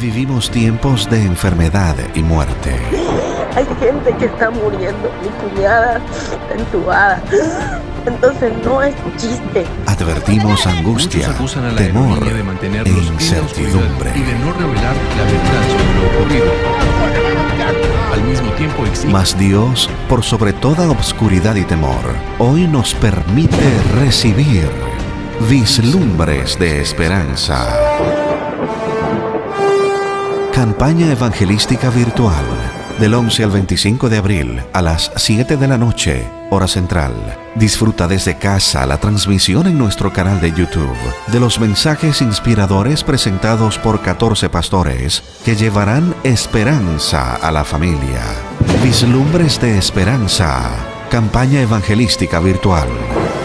Vivimos tiempos de enfermedad y muerte. Hay gente que está muriendo. Mi cuñada está entubada. Entonces no es chiste. Advertimos angustia, temor e incertidumbre. Y de no revelar la verdad sobre lo ocurrido. Al mismo tiempo exige. Mas Dios, por sobre toda obscuridad y temor, hoy nos permite recibir vislumbres de esperanza. Campaña evangelística virtual. Del 11 al 25 de abril a las 7 de la noche, hora central. Disfruta desde casa la transmisión en nuestro canal de YouTube de los mensajes inspiradores presentados por 14 pastores que llevarán esperanza a la familia. Vislumbres de esperanza. Campaña evangelística virtual.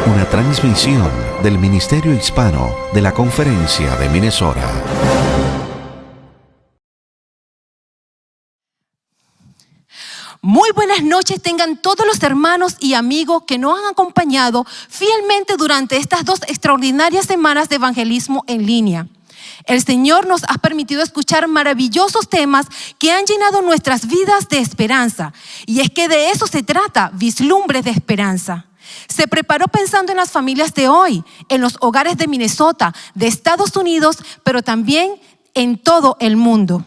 Una transmisión del Ministerio Hispano de la Conferencia de Minnesota. Muy buenas noches tengan todos los hermanos y amigos que nos han acompañado fielmente durante estas 2 extraordinarias semanas de evangelismo en línea. El Señor nos ha permitido escuchar maravillosos temas que han llenado nuestras vidas de esperanza. Y es que de eso se trata, vislumbres de esperanza. Se preparó pensando en las familias de hoy, en los hogares de Minnesota, de Estados Unidos, pero también en todo el mundo.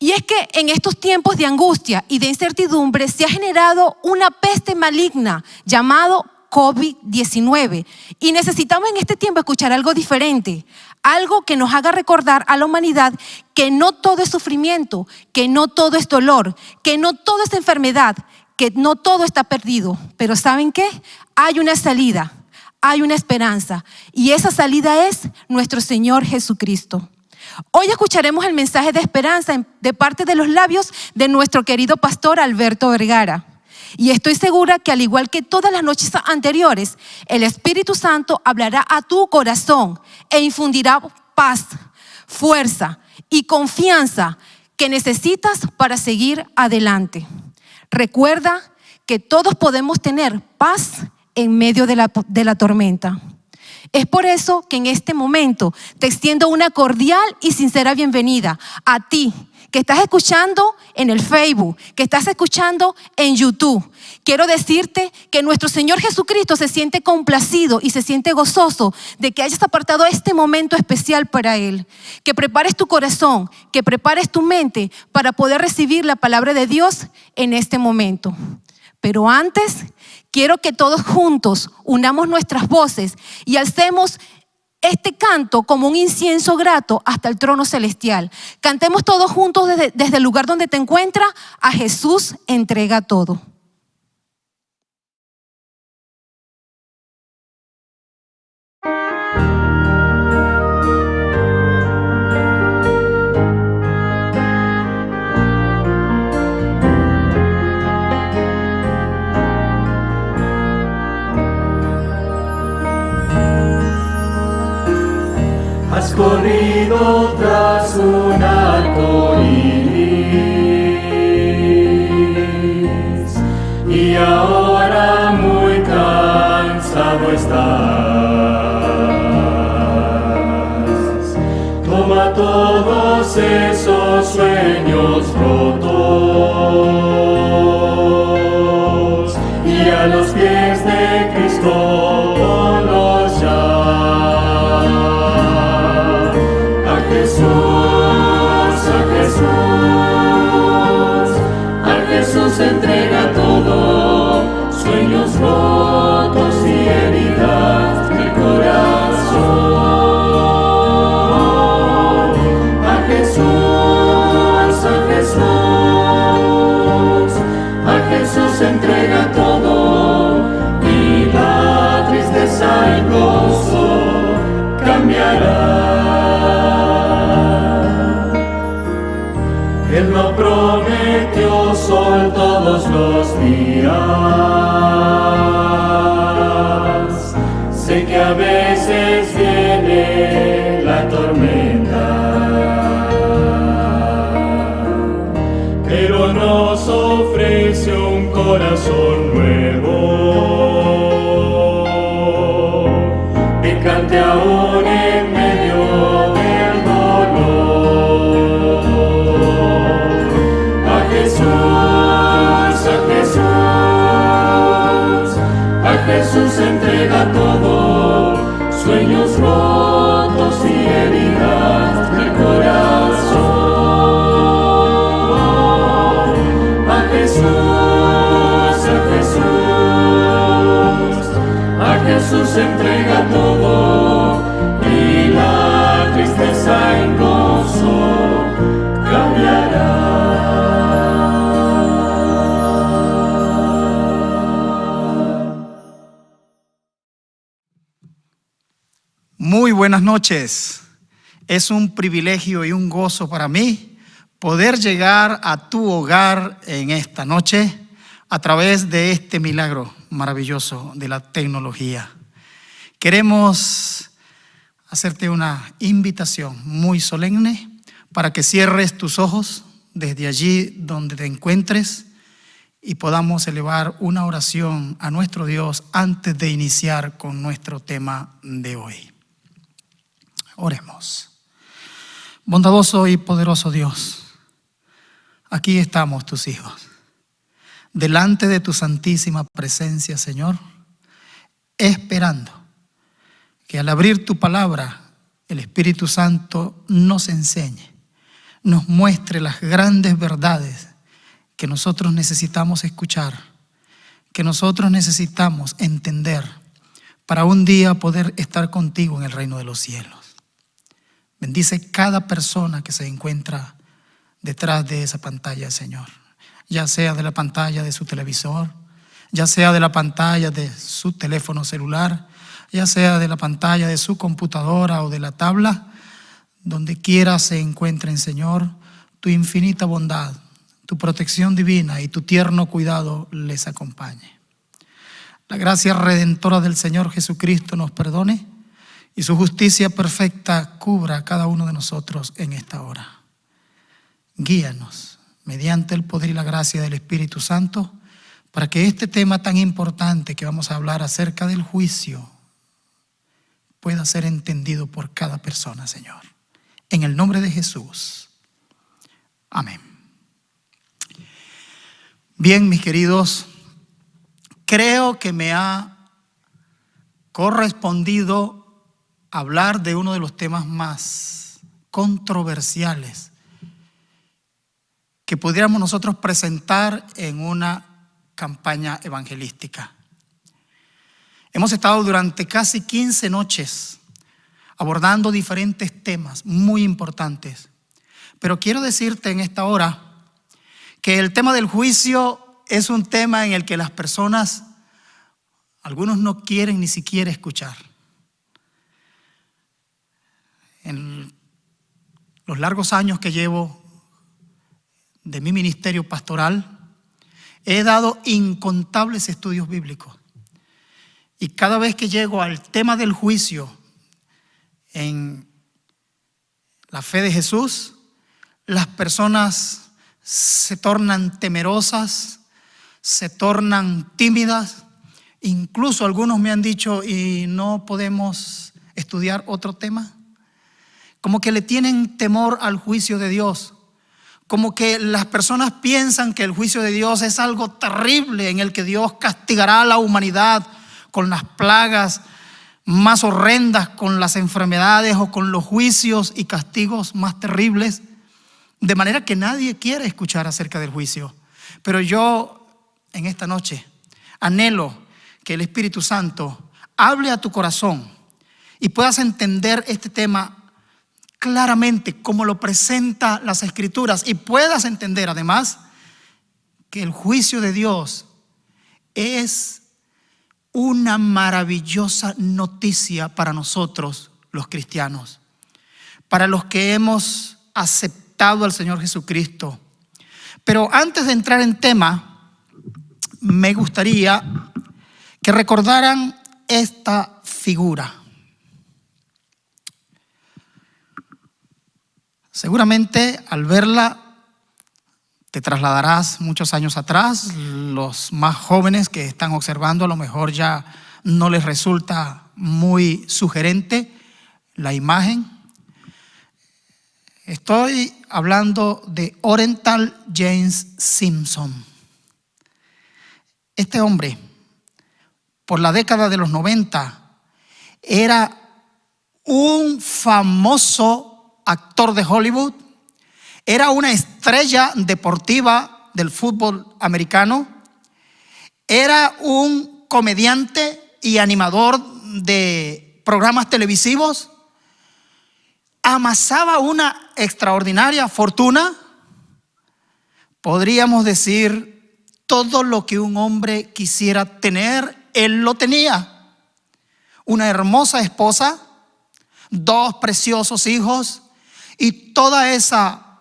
Y es que en estos tiempos de angustia y de incertidumbre se ha generado una peste maligna llamado COVID-19 y necesitamos en este tiempo escuchar algo diferente, algo que nos haga recordar a la humanidad que no todo es sufrimiento, que no todo es dolor, que no todo es enfermedad, que no todo está perdido. Pero ¿saben qué? Hay una salida, hay una esperanza y esa salida es nuestro Señor Jesucristo. Hoy escucharemos el mensaje de esperanza de parte de los labios de nuestro querido pastor Alberto Vergara. Y estoy segura que al igual que todas las noches anteriores, el Espíritu Santo hablará a tu corazón e infundirá paz, fuerza y confianza que necesitas para seguir adelante. Recuerda que todos podemos tener paz en medio de la tormenta. Es por eso que en este momento te extiendo una cordial y sincera bienvenida a ti que estás escuchando en el Facebook, que estás escuchando en YouTube. Quiero decirte que nuestro Señor Jesucristo se siente complacido y se siente gozoso de que hayas apartado este momento especial para Él. Que prepares tu corazón, que prepares tu mente para poder recibir la palabra de Dios en este momento. Pero antes, quiero que todos juntos unamos nuestras voces y alcemos este canto como un incienso grato hasta el trono celestial. Cantemos todos juntos desde el lugar donde te encuentras. A Jesús entrega todo. Has corrido tras un arco iris y ahora muy cansado estás. Toma todos esos sueños rotos y a los pies de Cristo ponlos ya. A Jesús entrega todo, sueños rotos y heridas del corazón. A Jesús entrega todo y la tristeza en gozo cambiará. Él no prometió sol todos los días. Sé que a veces viene la tormenta, pero nos ofrece un corazón nuevo, que cante aún en medio del dolor. Jesús entrega todo, sueños rotos y heridas del corazón. A Jesús, a Jesús entrega todo, y la tristeza en gozo cambiará. Muy buenas noches. Es un privilegio y un gozo para mí poder llegar a tu hogar en esta noche a través de este milagro maravilloso de la tecnología. Queremos hacerte una invitación muy solemne para que cierres tus ojos desde allí donde te encuentres y podamos elevar una oración a nuestro Dios antes de iniciar con nuestro tema de hoy. Oremos. Bondadoso y poderoso Dios, aquí estamos tus hijos, delante de tu santísima presencia, Señor, esperando que al abrir tu palabra, el Espíritu Santo nos enseñe, nos muestre las grandes verdades que nosotros necesitamos escuchar, que nosotros necesitamos entender para un día poder estar contigo en el reino de los cielos. Bendice cada persona que se encuentra detrás de esa pantalla, Señor, ya sea de la pantalla de su televisor, ya sea de la pantalla de su teléfono celular, ya sea de la pantalla de su computadora o de la tabla, donde quiera se encuentren, Señor, tu infinita bondad, tu protección divina y tu tierno cuidado les acompañe. La gracia redentora del Señor Jesucristo nos perdone y su justicia perfecta cubra a cada uno de nosotros en esta hora. Guíanos mediante el poder y la gracia del Espíritu Santo para que este tema tan importante que vamos a hablar acerca del juicio pueda ser entendido por cada persona, Señor. En el nombre de Jesús. Amén. Bien, mis queridos, creo que me ha correspondido hablar de uno de los temas más controversiales que pudiéramos nosotros presentar en una campaña evangelística. Hemos estado durante casi 15 noches abordando diferentes temas muy importantes, pero quiero decirte en esta hora que el tema del juicio es un tema en el que las personas, algunos no quieren ni siquiera escuchar. En los largos años que llevo de mi ministerio pastoral, he dado incontables estudios bíblicos. Y cada vez que llego al tema del juicio en la fe de Jesús, las personas se tornan temerosas, se tornan tímidas. Incluso algunos me han dicho, ¿y no podemos estudiar otro tema? Como que le tienen temor al juicio de Dios. Como que las personas piensan que el juicio de Dios es algo terrible en el que Dios castigará a la humanidad con las plagas más horrendas, con las enfermedades o con los juicios y castigos más terribles. De manera que nadie quiere escuchar acerca del juicio. Pero yo en esta noche anhelo que el Espíritu Santo hable a tu corazón y puedas entender este tema claramente como lo presenta las Escrituras y puedas entender además que el juicio de Dios es una maravillosa noticia para nosotros los cristianos, para los que hemos aceptado al Señor Jesucristo. Pero antes de entrar en tema, me gustaría que recordaran esta figura. Seguramente al verla te trasladarás muchos años atrás. Los más jóvenes que están observando a lo mejor ya no les resulta muy sugerente la imagen. Estoy hablando de Orenthal James Simpson. Este hombre por la década de los 90, era un famoso actor de Hollywood, era una estrella deportiva del fútbol americano, era un comediante y animador de programas televisivos, amasaba una extraordinaria fortuna. Podríamos decir, todo lo que un hombre quisiera tener, él lo tenía. Una hermosa esposa, 2 preciosos hijos y toda esa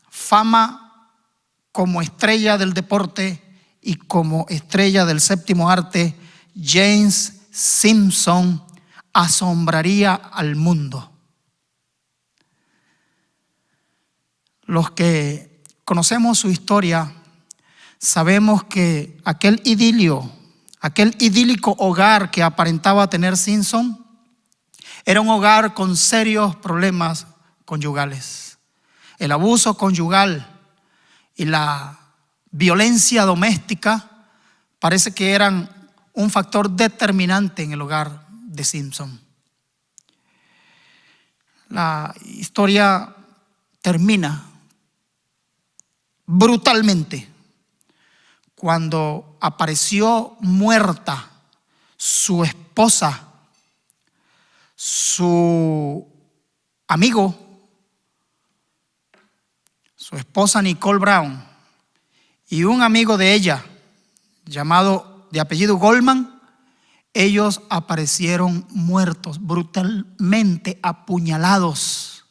fama como estrella del deporte y como estrella del séptimo arte. James Simpson asombraría al mundo. Los que conocemos su historia sabemos que aquel idílico hogar que aparentaba tener Simpson era un hogar con serios problemas conyugales. El abuso conyugal y la violencia doméstica parece que eran un factor determinante en el hogar de Simpson. La historia termina brutalmente cuando apareció muerta su esposa, su amigo, su esposa Nicole Brown, y un amigo de ella llamado de apellido Goldman. Ellos aparecieron muertos, brutalmente apuñalados.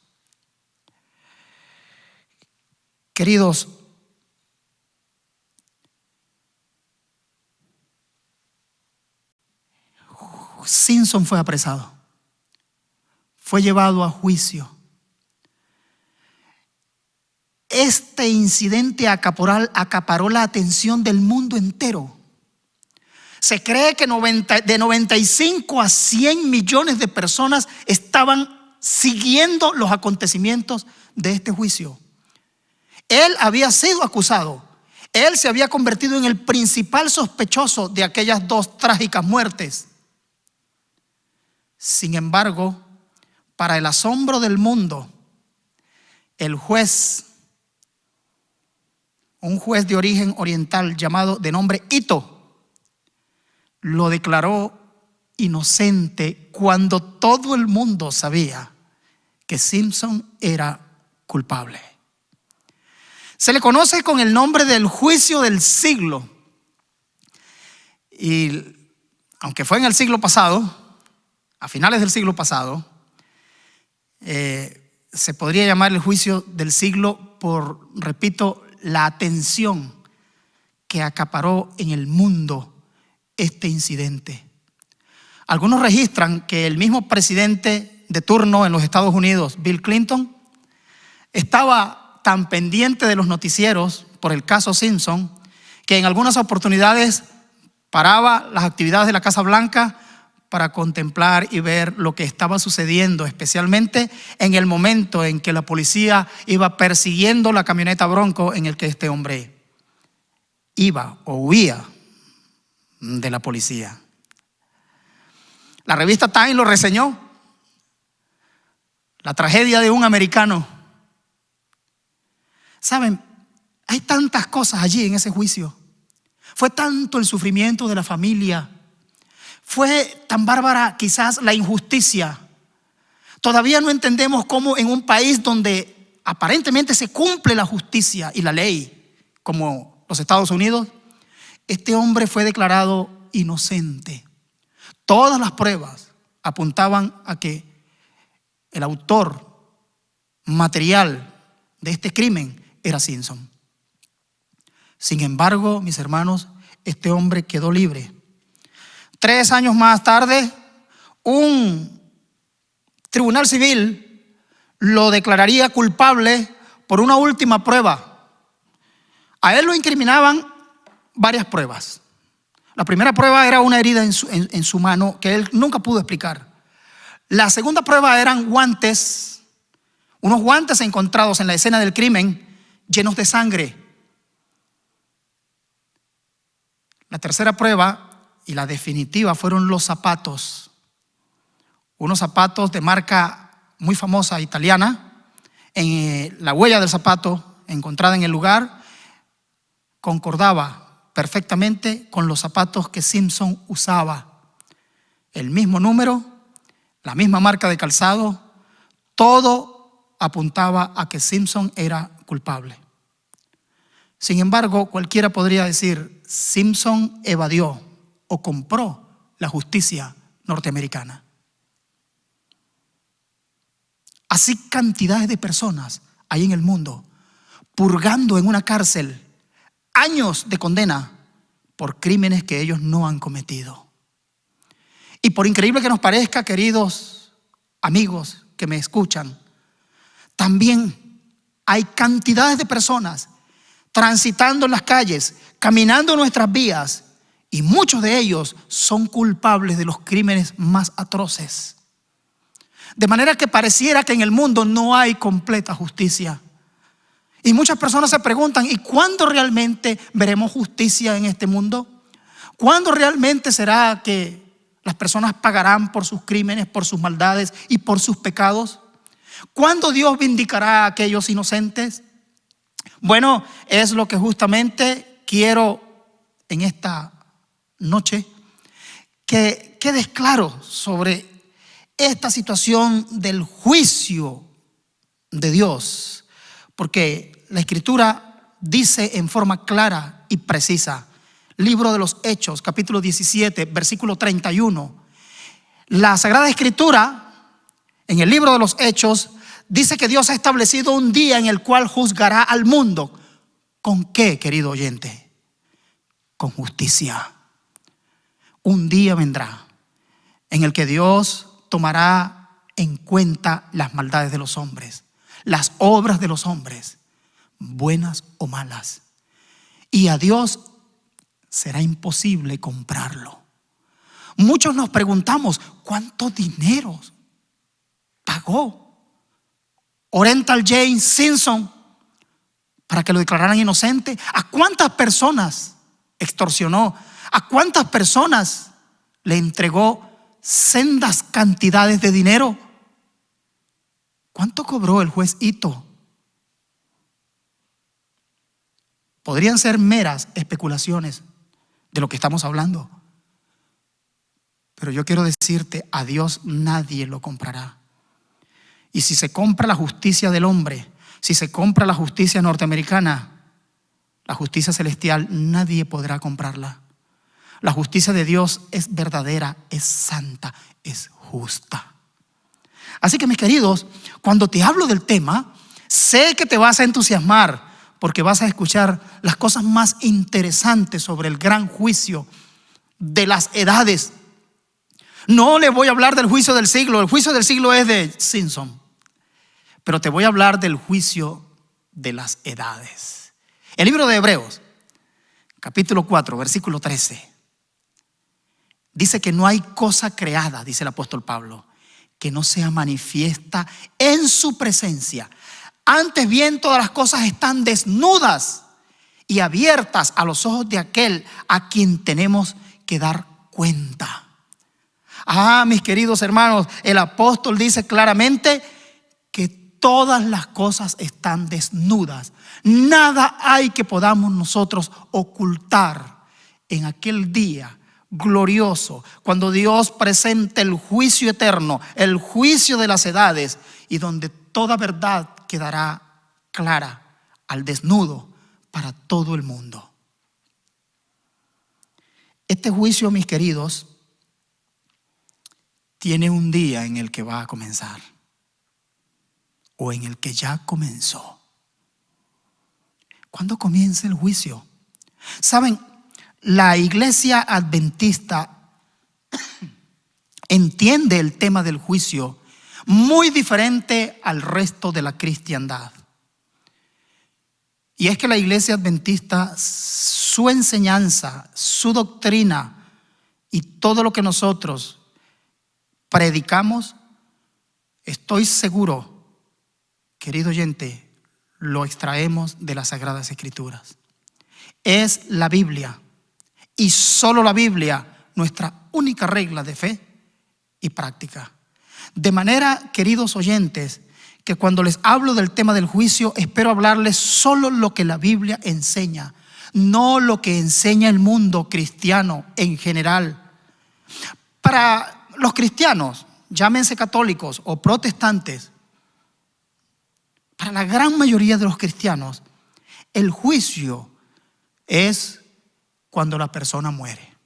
Queridos, Simpson fue apresado, fue llevado a juicio. Este incidente acaparó la atención del mundo entero. Se cree que de 95 a 100 millones de personas estaban siguiendo los acontecimientos de este juicio. Él había sido acusado. Él se había convertido en el principal sospechoso de aquellas 2 trágicas muertes. Sin embargo, para el asombro del mundo, el juez, un juez de origen oriental llamado de nombre Ito, lo declaró inocente cuando todo el mundo sabía que Simpson era culpable. Se le conoce con el nombre del juicio del siglo. Y aunque fue en el siglo pasado, a finales del siglo pasado, se podría llamar el juicio del siglo por, repito, la atención que acaparó en el mundo este incidente. Algunos registran que el mismo presidente de turno en los Estados Unidos, Bill Clinton, estaba tan pendiente de los noticieros por el caso Simpson que en algunas oportunidades paraba las actividades de la Casa Blanca para contemplar y ver lo que estaba sucediendo, especialmente en el momento en que la policía iba persiguiendo la camioneta Bronco en el que este hombre iba o huía de la policía. La revista Time lo reseñó. La tragedia de un americano. Saben, hay tantas cosas allí en ese juicio. Fue tanto el sufrimiento de la familia. Fue tan bárbara quizás la injusticia. Todavía no entendemos cómo en un país donde aparentemente se cumple la justicia y la ley, como los Estados Unidos, este hombre fue declarado inocente. Todas las pruebas apuntaban a que el autor material de este crimen era Simpson. Sin embargo, mis hermanos, este hombre quedó libre. 3 años más tarde, un tribunal civil lo declararía culpable por una última prueba. A él lo incriminaban varias pruebas. La primera prueba era una herida en su mano que él nunca pudo explicar. La segunda prueba eran guantes, unos guantes encontrados en la escena del crimen llenos de sangre. La tercera prueba y la definitiva fueron los zapatos. Unos zapatos de marca muy famosa italiana. La huella del zapato encontrada en el lugar concordaba perfectamente con los zapatos que Simpson usaba. El mismo número, la misma marca de calzado, todo apuntaba a que Simpson era culpable. Sin embargo, cualquiera podría decir, Simpson evadió o compró la justicia norteamericana. Así cantidades de personas hay en el mundo purgando en una cárcel años de condena por crímenes que ellos no han cometido. Y por increíble que nos parezca, queridos amigos que me escuchan, también hay cantidades de personas transitando en las calles, caminando en nuestras vías, y muchos de ellos son culpables de los crímenes más atroces. De manera que pareciera que en el mundo no hay completa justicia. Y muchas personas se preguntan, ¿y cuándo realmente veremos justicia en este mundo? ¿Cuándo realmente será que las personas pagarán por sus crímenes, por sus maldades y por sus pecados? ¿Cuándo Dios vindicará a aquellos inocentes? Bueno, es lo que justamente quiero en esta noche que quede claro sobre esta situación del juicio de Dios, porque la Escritura dice en forma clara y precisa, libro de los Hechos, capítulo 17, versículo 31, la Sagrada Escritura en el libro de los Hechos dice que Dios ha establecido un día en el cual juzgará al mundo. ¿Con qué, querido oyente? Con justicia. Un día vendrá en el que Dios tomará en cuenta las maldades de los hombres, las obras de los hombres, buenas o malas. Y a Dios será imposible comprarlo. Muchos nos preguntamos, ¿cuánto dinero pagó Orenthal James Simpson para que lo declararan inocente? ¿A cuántas personas extorsionó? ¿A cuántas personas le entregó sendas cantidades de dinero? ¿Cuánto cobró el juez Ito? Podrían ser meras especulaciones de lo que estamos hablando, pero yo quiero decirte, a Dios nadie lo comprará. Y si se compra la justicia del hombre, si se compra la justicia norteamericana, la justicia celestial, nadie podrá comprarla. La justicia de Dios es verdadera, es santa, es justa. Así que, mis queridos, cuando te hablo del tema, sé que te vas a entusiasmar porque vas a escuchar las cosas más interesantes sobre el gran juicio de las edades. No le voy a hablar del juicio del siglo. El juicio del siglo es de Simpson. Pero te voy a hablar del juicio de las edades. El libro de Hebreos, capítulo 4, versículo 13. Dice que no hay cosa creada, dice el apóstol Pablo, que no sea manifiesta en su presencia. Antes bien, todas las cosas están desnudas y abiertas a los ojos de aquel a quien tenemos que dar cuenta. Mis queridos hermanos, el apóstol dice claramente que todas las cosas están desnudas. Nada hay que podamos nosotros ocultar en aquel día glorioso, cuando Dios presente el juicio eterno, el juicio de las edades, y donde toda verdad quedará clara al desnudo para todo el mundo. Este juicio, mis queridos, tiene un día en el que va a comenzar, o en el que ya comenzó. ¿Cuándo comienza el juicio? ¿Saben? La iglesia adventista entiende el tema del juicio muy diferente al resto de la cristiandad. Y es que la iglesia adventista, su enseñanza, su doctrina y todo lo que nosotros predicamos, estoy seguro, querido oyente, lo extraemos de las Sagradas Escrituras. Es la Biblia y solo la Biblia nuestra única regla de fe y práctica. De manera, queridos oyentes, que cuando les hablo del tema del juicio, espero hablarles solo lo que la Biblia enseña, no lo que enseña el mundo cristiano en general. Para los cristianos, llámense católicos o protestantes, para la gran mayoría de los cristianos, el juicio es cuando la persona muere.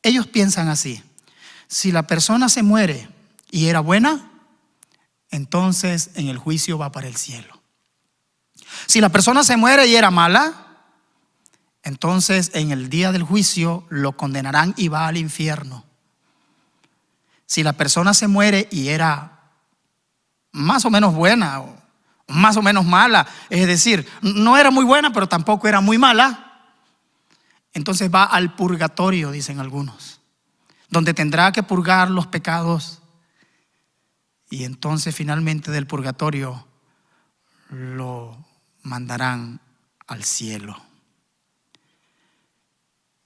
Ellos piensan así: si la persona se muere y era buena, entonces en el juicio va para el cielo. Si la persona se muere y era mala, entonces en el día del juicio lo condenarán y va al infierno. Si la persona se muere y era más o menos buena o más o menos mala, es decir, no era muy buena pero tampoco era muy mala, entonces va al purgatorio, dicen algunos, donde tendrá que purgar los pecados, y entonces finalmente del purgatorio lo mandarán al cielo.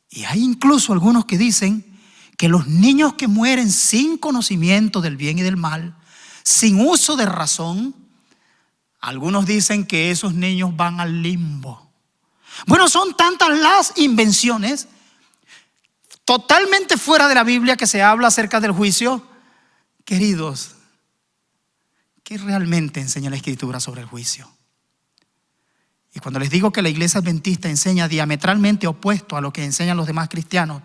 Y hay incluso algunos que dicen que los niños que mueren sin conocimiento del bien y del mal, sin uso de razón, algunos dicen que esos niños van al limbo. Bueno, son tantas las invenciones totalmente fuera de la Biblia que se habla acerca del juicio. Queridos, ¿qué realmente enseña la Escritura sobre el juicio? Y cuando les digo que la iglesia adventista enseña diametralmente opuesto a lo que enseñan los demás cristianos,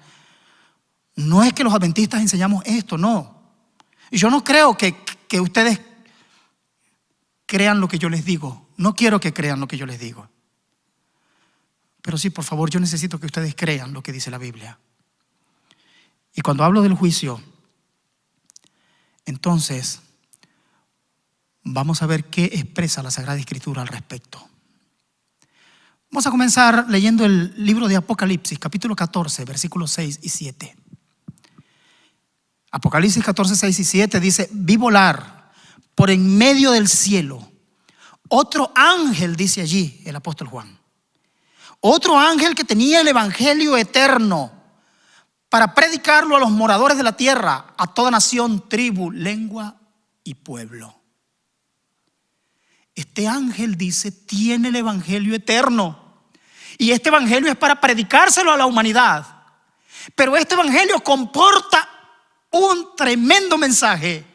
no es que los adventistas enseñamos esto, no. Y yo no creo que ustedes crean lo que yo les digo. No quiero que crean lo que yo les digo. Pero sí, por favor, yo necesito que ustedes crean lo que dice la Biblia. Y cuando hablo del juicio, entonces vamos a ver qué expresa la Sagrada Escritura al respecto. Vamos a comenzar leyendo el libro de Apocalipsis, capítulo 14, versículos 6 y 7. Apocalipsis 14, 6 y 7 dice: vi volar por en medio del cielo otro ángel, dice allí el apóstol Juan, otro ángel que tenía el evangelio eterno para predicarlo a los moradores de la tierra, a toda nación, tribu, lengua y pueblo. Este ángel, dice, tiene el evangelio eterno. Y este evangelio es para predicárselo a la humanidad. Pero este evangelio comporta un tremendo mensaje.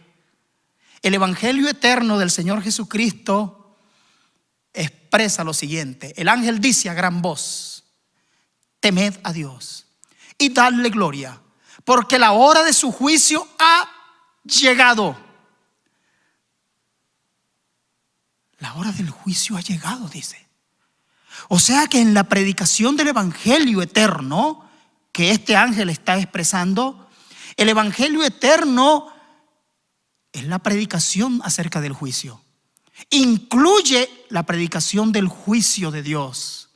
El evangelio eterno del Señor Jesucristo expresa lo siguiente. El ángel dice a gran voz: temed a Dios y dadle gloria, porque la hora de su juicio ha llegado. La hora del juicio ha llegado, dice. O sea que en la predicación del evangelio eterno que este ángel está expresando, el evangelio eterno es la predicación acerca del juicio. Incluye la predicación del juicio de Dios.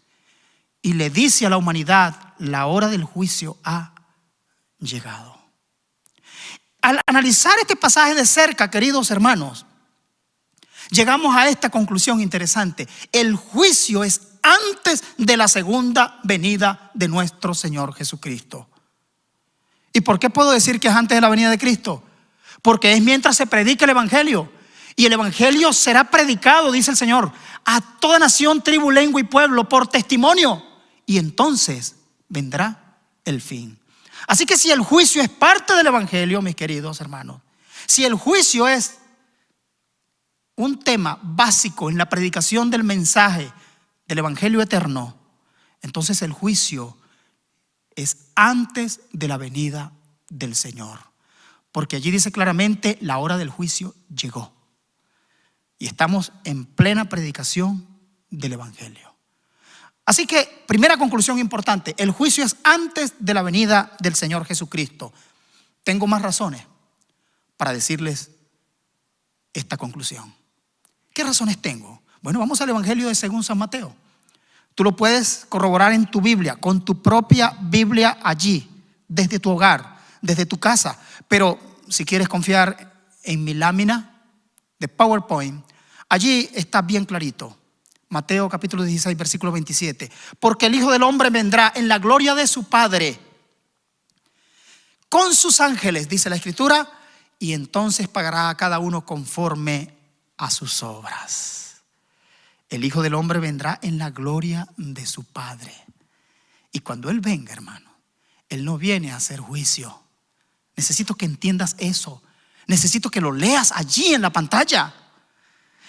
Y le dice a la humanidad: la hora del juicio ha llegado. Al analizar este pasaje de cerca, queridos hermanos, llegamos a esta conclusión interesante. El juicio es antes de la segunda venida de nuestro Señor Jesucristo. ¿Y por qué puedo decir que es antes de la venida de Cristo? Porque es mientras se predica el evangelio. Y el evangelio será predicado, dice el Señor, a toda nación, tribu, lengua y pueblo por testimonio. Y entonces vendrá el fin. Así que si el juicio es parte del evangelio, mis queridos hermanos, si el juicio es un tema básico en la predicación del mensaje del evangelio eterno, entonces el juicio es antes de la venida del Señor. Porque allí dice claramente: la hora del juicio llegó. Y estamos en plena predicación del evangelio. Así que, primera conclusión importante: el juicio es antes de la venida del Señor Jesucristo. Tengo más razones para decirles esta conclusión. ¿Qué razones tengo? Bueno, vamos al evangelio de según San Mateo. Tú lo puedes corroborar en tu Biblia, con tu propia Biblia allí, desde tu hogar, desde tu casa. Pero si quieres confiar en mi lámina de PowerPoint, allí está bien clarito. Mateo capítulo 16, versículo 27. Porque el Hijo del Hombre vendrá en la gloria de su Padre con sus ángeles, dice la Escritura, y entonces pagará a cada uno conforme a sus obras. El Hijo del Hombre vendrá en la gloria de su Padre. Y cuando Él venga, hermano, Él no viene a hacer juicio. Necesito que entiendas eso. Necesito que lo leas allí en la pantalla.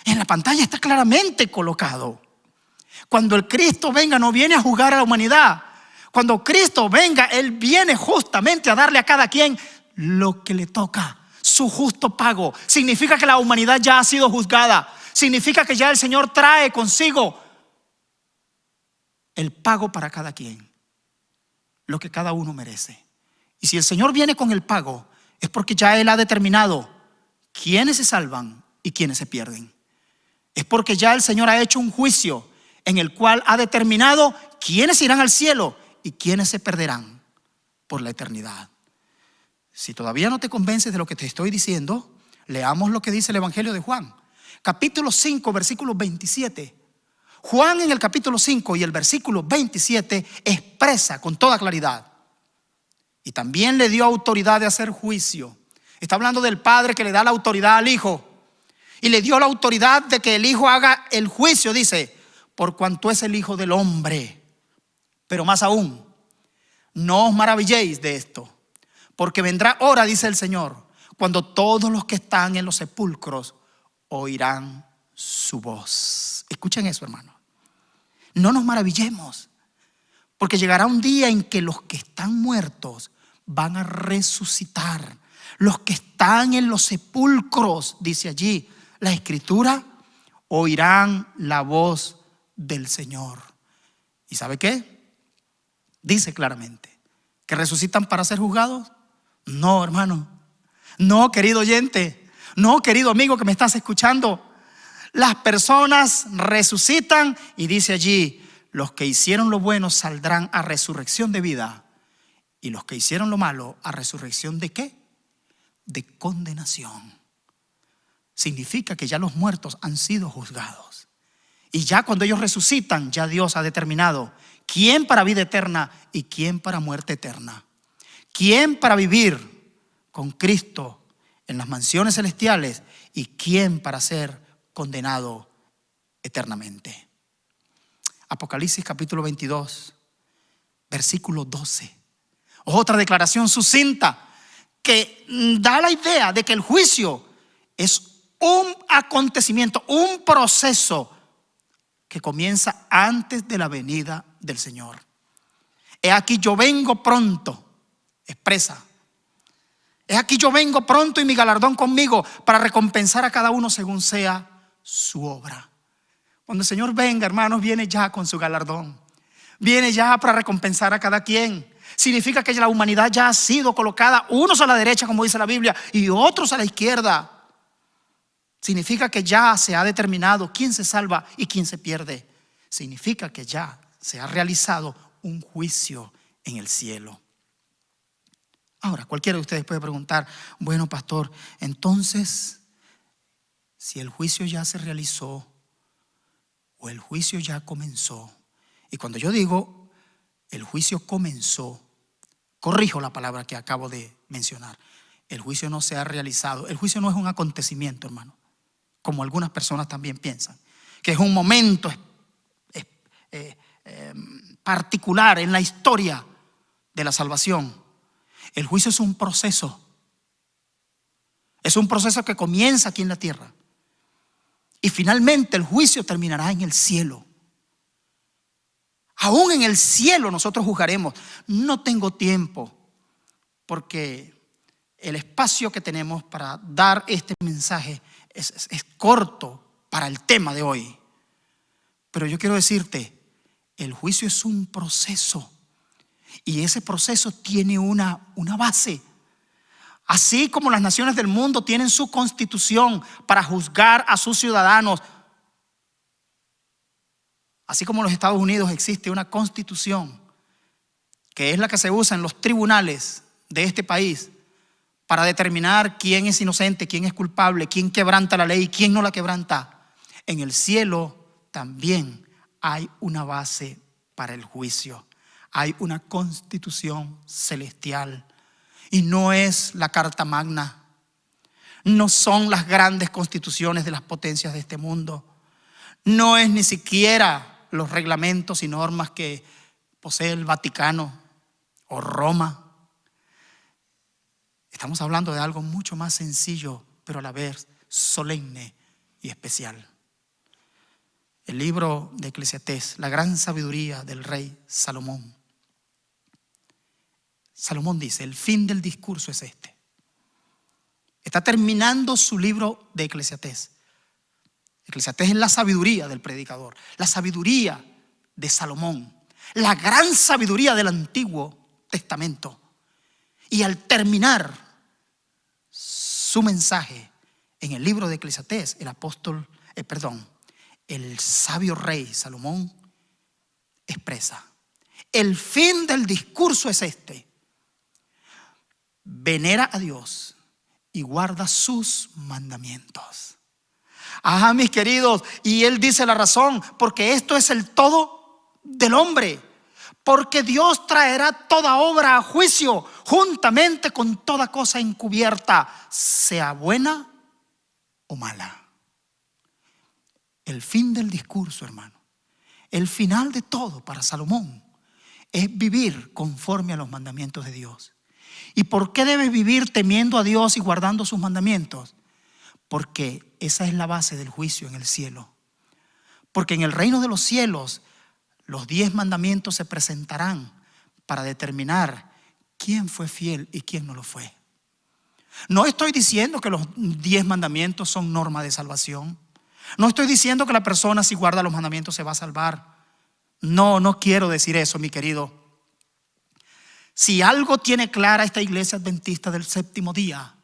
En la pantalla está claramente colocado. Cuando el Cristo venga, no viene a juzgar a la humanidad. Cuando Cristo venga, Él viene justamente a darle a cada quien lo que le toca, su justo pago. Significa que la humanidad ya ha sido juzgada. Significa que ya el Señor trae consigo el pago para cada quien, lo que cada uno merece. Y si el Señor viene con el pago, es porque ya Él ha determinado quiénes se salvan y quiénes se pierden. Es porque ya el Señor ha hecho un juicio en el cual ha determinado quiénes irán al cielo y quiénes se perderán por la eternidad. Si todavía no te convences de lo que te estoy diciendo, leamos lo que dice el Evangelio de Juan, capítulo 5, versículo 27. Juan en el capítulo 5 y el versículo 27 expresa con toda claridad. Y también le dio autoridad de hacer juicio. Está hablando del Padre que le da la autoridad al Hijo. Y le dio la autoridad de que el Hijo haga el juicio, dice, por cuanto es el Hijo del Hombre. Pero más aún, no os maravilléis de esto, porque vendrá hora, dice el Señor, cuando todos los que están en los sepulcros oirán su voz. Escuchen eso, hermano. No nos maravillemos, porque llegará un día en que los que están muertos van a resucitar. Los que están en los sepulcros, dice allí la Escritura, oirán la voz del Señor. ¿Y sabe qué? Dice claramente que resucitan para ser juzgados. No, hermano. No, querido oyente. No, querido amigo que me estás escuchando. Las personas resucitan y dice allí, los que hicieron lo bueno saldrán a resurrección de vida y los que hicieron lo malo a resurrección ¿de qué? De condenación. Significa que ya los muertos han sido juzgados. Y ya cuando ellos resucitan, ya Dios ha determinado quién para vida eterna y quién para muerte eterna. Quién para vivir con Cristo en las mansiones celestiales y quién para ser condenado eternamente. Apocalipsis capítulo 22, versículo 12. Otra declaración sucinta que da la idea de que el juicio es un acontecimiento, un proceso que comienza antes de la venida del Señor. He aquí yo vengo pronto, expresa. He aquí yo vengo pronto y mi galardón conmigo para recompensar a cada uno según sea su obra. Cuando el Señor venga, hermanos, viene ya con su galardón. Viene ya para recompensar a cada quien. Significa que la humanidad ya ha sido colocada, unos a la derecha, como dice la Biblia, y otros a la izquierda. Significa que ya se ha determinado quién se salva y quién se pierde. Significa que ya se ha realizado un juicio en el cielo. Ahora, cualquiera de ustedes puede preguntar, bueno, pastor, entonces, si el juicio ya se realizó o el juicio ya comenzó, y cuando yo digo el juicio comenzó, corrijo la palabra que acabo de mencionar. El juicio no se ha realizado. El juicio no es un acontecimiento, hermano, como algunas personas también piensan, que es un momento particular en la historia de la salvación. El juicio es un proceso. Es un proceso que comienza aquí en la tierra. Y finalmente el juicio terminará en el cielo. Aún en el cielo nosotros juzgaremos. No tengo tiempo porque el espacio que tenemos para dar este mensaje es corto para el tema de hoy. Pero yo quiero decirte, el juicio es un proceso y ese proceso tiene una base. Así como las naciones del mundo tienen su constitución para juzgar a sus ciudadanos, así como en los Estados Unidos existe una constitución que es la que se usa en los tribunales de este país para determinar quién es inocente, quién es culpable, quién quebranta la ley y quién no la quebranta. En el cielo también hay una base para el juicio. Hay una constitución celestial. Y no es la Carta Magna, no son las grandes constituciones de las potencias de este mundo, no es ni siquiera los reglamentos y normas que posee el Vaticano o Roma. Estamos hablando de algo mucho más sencillo, pero a la vez solemne y especial. El libro de Eclesiastés, la gran sabiduría del rey Salomón. Salomón dice, el fin del discurso es este. Está terminando su libro de Eclesiastés. Eclesiastés es la sabiduría del predicador, la sabiduría de Salomón, la gran sabiduría del Antiguo Testamento. Y al terminar su mensaje en el libro de Eclesiastés, el sabio rey Salomón expresa, el fin del discurso es este: venera a Dios y guarda sus mandamientos. Ajá, mis queridos, y él dice la razón, porque esto es el todo del hombre, porque Dios traerá toda obra a juicio juntamente con toda cosa encubierta, sea buena o mala. El fin del discurso, hermano, el final de todo para Salomón es vivir conforme a los mandamientos de Dios. ¿Y por qué debes vivir temiendo a Dios y guardando sus mandamientos? Porque esa es la base del juicio en el cielo. Porque en el reino de los cielos los 10 mandamientos se presentarán para determinar quién fue fiel y quién no lo fue. No estoy diciendo que los 10 mandamientos son norma de salvación. No estoy diciendo que la persona, si guarda los mandamientos, se va a salvar. No quiero decir eso, mi querido. Si algo tiene clara esta iglesia adventista del séptimo día,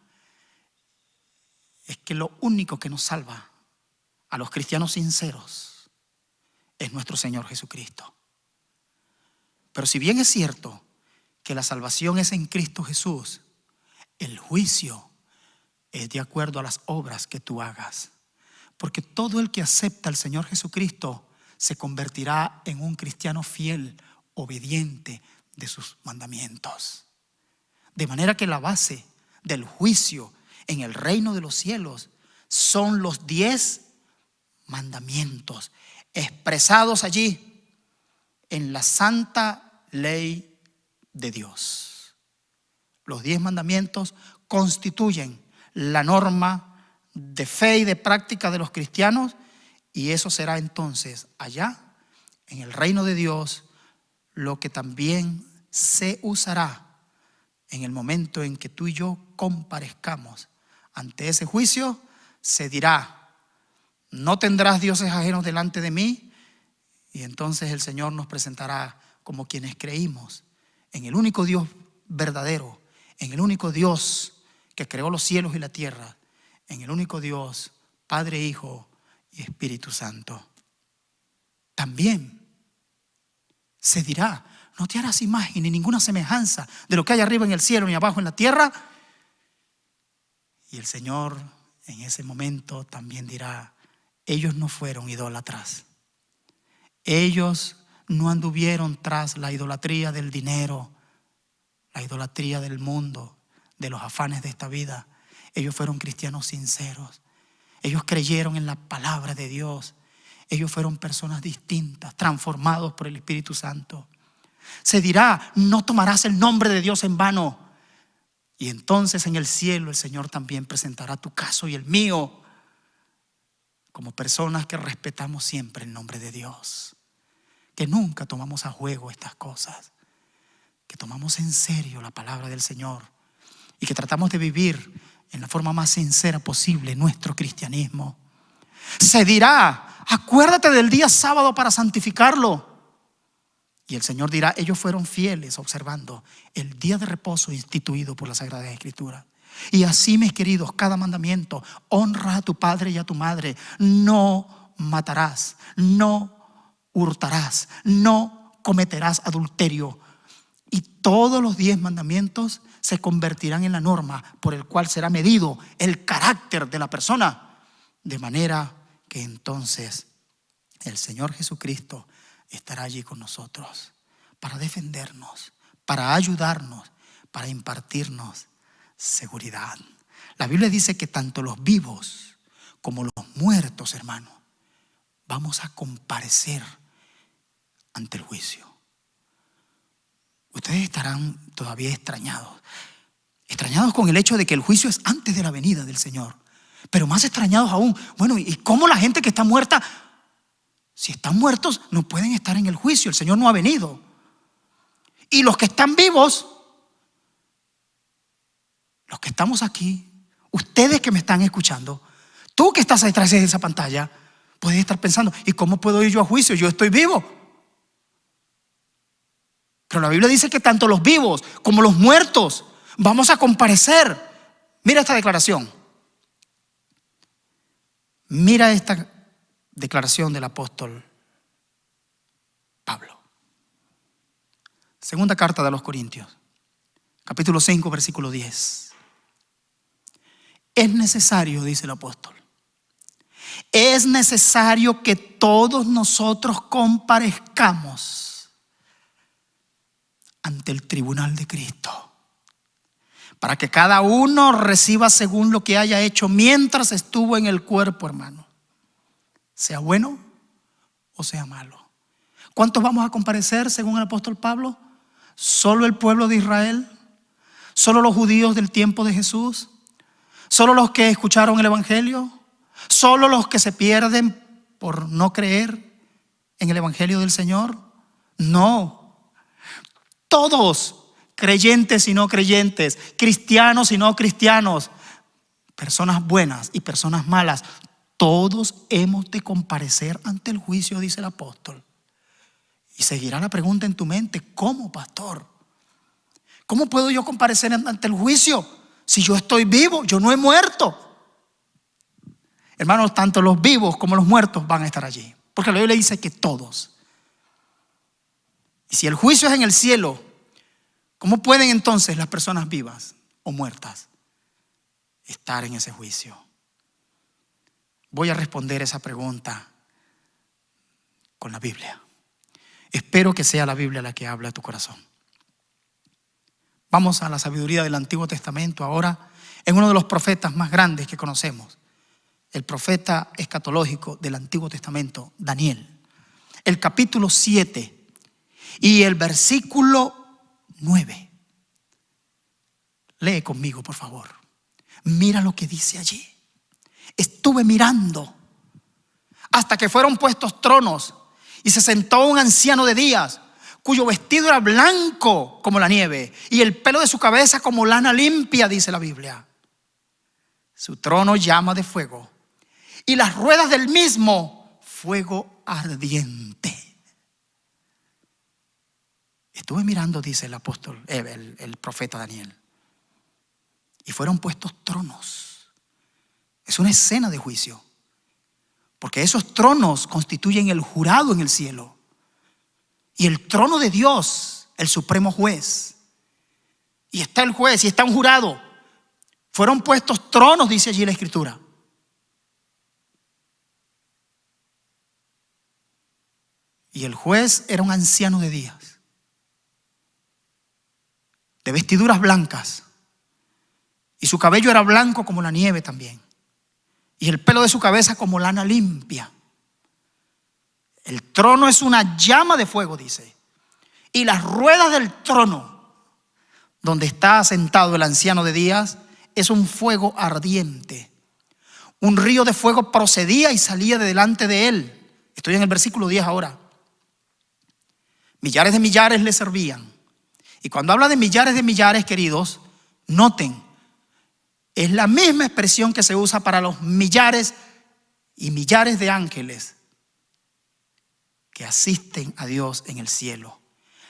es que lo único que nos salva a los cristianos sinceros es nuestro Señor Jesucristo. Pero si bien es cierto que la salvación es en Cristo Jesús, el juicio es de acuerdo a las obras que tú hagas. Porque todo el que acepta al Señor Jesucristo se convertirá en un cristiano fiel, obediente de sus mandamientos. De manera que la base del juicio en el reino de los cielos son los 10 mandamientos expresados allí en la santa ley de Dios. Los 10 mandamientos constituyen la norma de fe y de práctica de los cristianos, y eso será entonces allá en el reino de Dios lo que también se usará en el momento en que tú y yo comparezcamos ante ese juicio. Se dirá: no tendrás dioses ajenos delante de mí. Y entonces el Señor nos presentará como quienes creímos en el único Dios verdadero, en el único Dios que creó los cielos y la tierra, en el único Dios, Padre, Hijo y Espíritu Santo. También se dirá: no te harás imagen ni ninguna semejanza de lo que hay arriba en el cielo ni abajo en la tierra. Y el Señor en ese momento también dirá: ellos no fueron idólatras. Ellos no anduvieron tras la idolatría del dinero, la idolatría del mundo, de los afanes de esta vida. Ellos fueron cristianos sinceros. Ellos creyeron en la palabra de Dios. Ellos fueron personas distintas, transformados por el Espíritu Santo. Se dirá: no tomarás el nombre de Dios en vano. Y entonces en el cielo el Señor también presentará tu caso y el mío como personas que respetamos siempre el nombre de Dios, que nunca tomamos a juego estas cosas, que tomamos en serio la palabra del Señor y que tratamos de vivir en la forma más sincera posible nuestro cristianismo. Se dirá: acuérdate del día sábado para santificarlo. Y el Señor dirá: ellos fueron fieles observando el día de reposo instituido por la Sagrada Escritura. Y así, mis queridos, cada mandamiento: honra a tu padre y a tu madre, no matarás, no hurtarás, no cometerás adulterio. Y todos los 10 mandamientos se convertirán en la norma por el cual será medido el carácter de la persona, de manera que entonces el Señor Jesucristo estará allí con nosotros para defendernos, para ayudarnos, para impartirnos seguridad. La Biblia dice que tanto los vivos como los muertos, hermano, vamos a comparecer ante el juicio. Ustedes estarán todavía extrañados con el hecho de que el juicio es antes de la venida del Señor. Pero más extrañados aún, bueno, ¿y cómo la gente que está muerta, si están muertos, no pueden estar en el juicio? El Señor no ha venido. Y los que están vivos, los que estamos aquí, ustedes que me están escuchando, tú que estás detrás de esa pantalla, puedes estar pensando, ¿y cómo puedo ir yo a juicio? Yo estoy vivo. Pero la Biblia dice que tanto los vivos como los muertos vamos a comparecer. Mira esta declaración. Mira esta declaración del apóstol Pablo. Segunda carta de los Corintios, capítulo 5, versículo 10. Es necesario, dice el apóstol, es necesario que todos nosotros comparezcamos ante el tribunal de Cristo, para que cada uno reciba según lo que haya hecho mientras estuvo en el cuerpo, hermano, sea bueno o sea malo. ¿Cuántos vamos a comparecer según el apóstol Pablo? ¿Solo el pueblo de Israel? ¿Solo los judíos del tiempo de Jesús? ¿Solo los que escucharon el evangelio? ¿Solo los que se pierden por no creer en el evangelio del Señor? No. Todos, creyentes y no creyentes, cristianos y no cristianos, personas buenas y personas malas, todos hemos de comparecer ante el juicio, dice el apóstol. Y seguirá la pregunta en tu mente, ¿cómo, pastor? ¿Cómo puedo yo comparecer ante el juicio si yo estoy vivo? Yo no he muerto. Hermanos, tanto los vivos como los muertos van a estar allí, porque la Biblia dice que todos. Y si el juicio es en el cielo, ¿cómo pueden entonces las personas vivas o muertas estar en ese juicio? Voy a responder esa pregunta con la Biblia. Espero que sea la Biblia la que habla a tu corazón. Vamos a la sabiduría del Antiguo Testamento ahora, en uno de los profetas más grandes que conocemos, el profeta escatológico del Antiguo Testamento, Daniel. El capítulo 7 y el versículo 9. Lee conmigo, por favor. Mira lo que dice allí. Estuve mirando hasta que fueron puestos tronos y se sentó un anciano de días, cuyo vestido era blanco como la nieve y el pelo de su cabeza como lana limpia, dice la Biblia. Su trono llama de fuego y las ruedas del mismo fuego ardiente. Estuve mirando, dice el apóstol, el profeta Daniel, y fueron puestos tronos. Es una escena de juicio, porque esos tronos constituyen el jurado en el cielo. Y el trono de Dios, el supremo juez. Y está el juez y está un jurado. Fueron puestos tronos, dice allí la Escritura. Y el juez era un anciano de días, de vestiduras blancas. Y su cabello era blanco como la nieve también. Y el pelo de su cabeza como lana limpia. El trono es una llama de fuego, dice. Y las ruedas del trono, donde está sentado el anciano de días, es un fuego ardiente. Un río de fuego procedía y salía de delante de él. Estoy en el versículo 10 ahora. Millares de millares le servían. Y cuando habla de millares, queridos, noten, es la misma expresión que se usa para los millares y millares de ángeles que asisten a Dios en el cielo.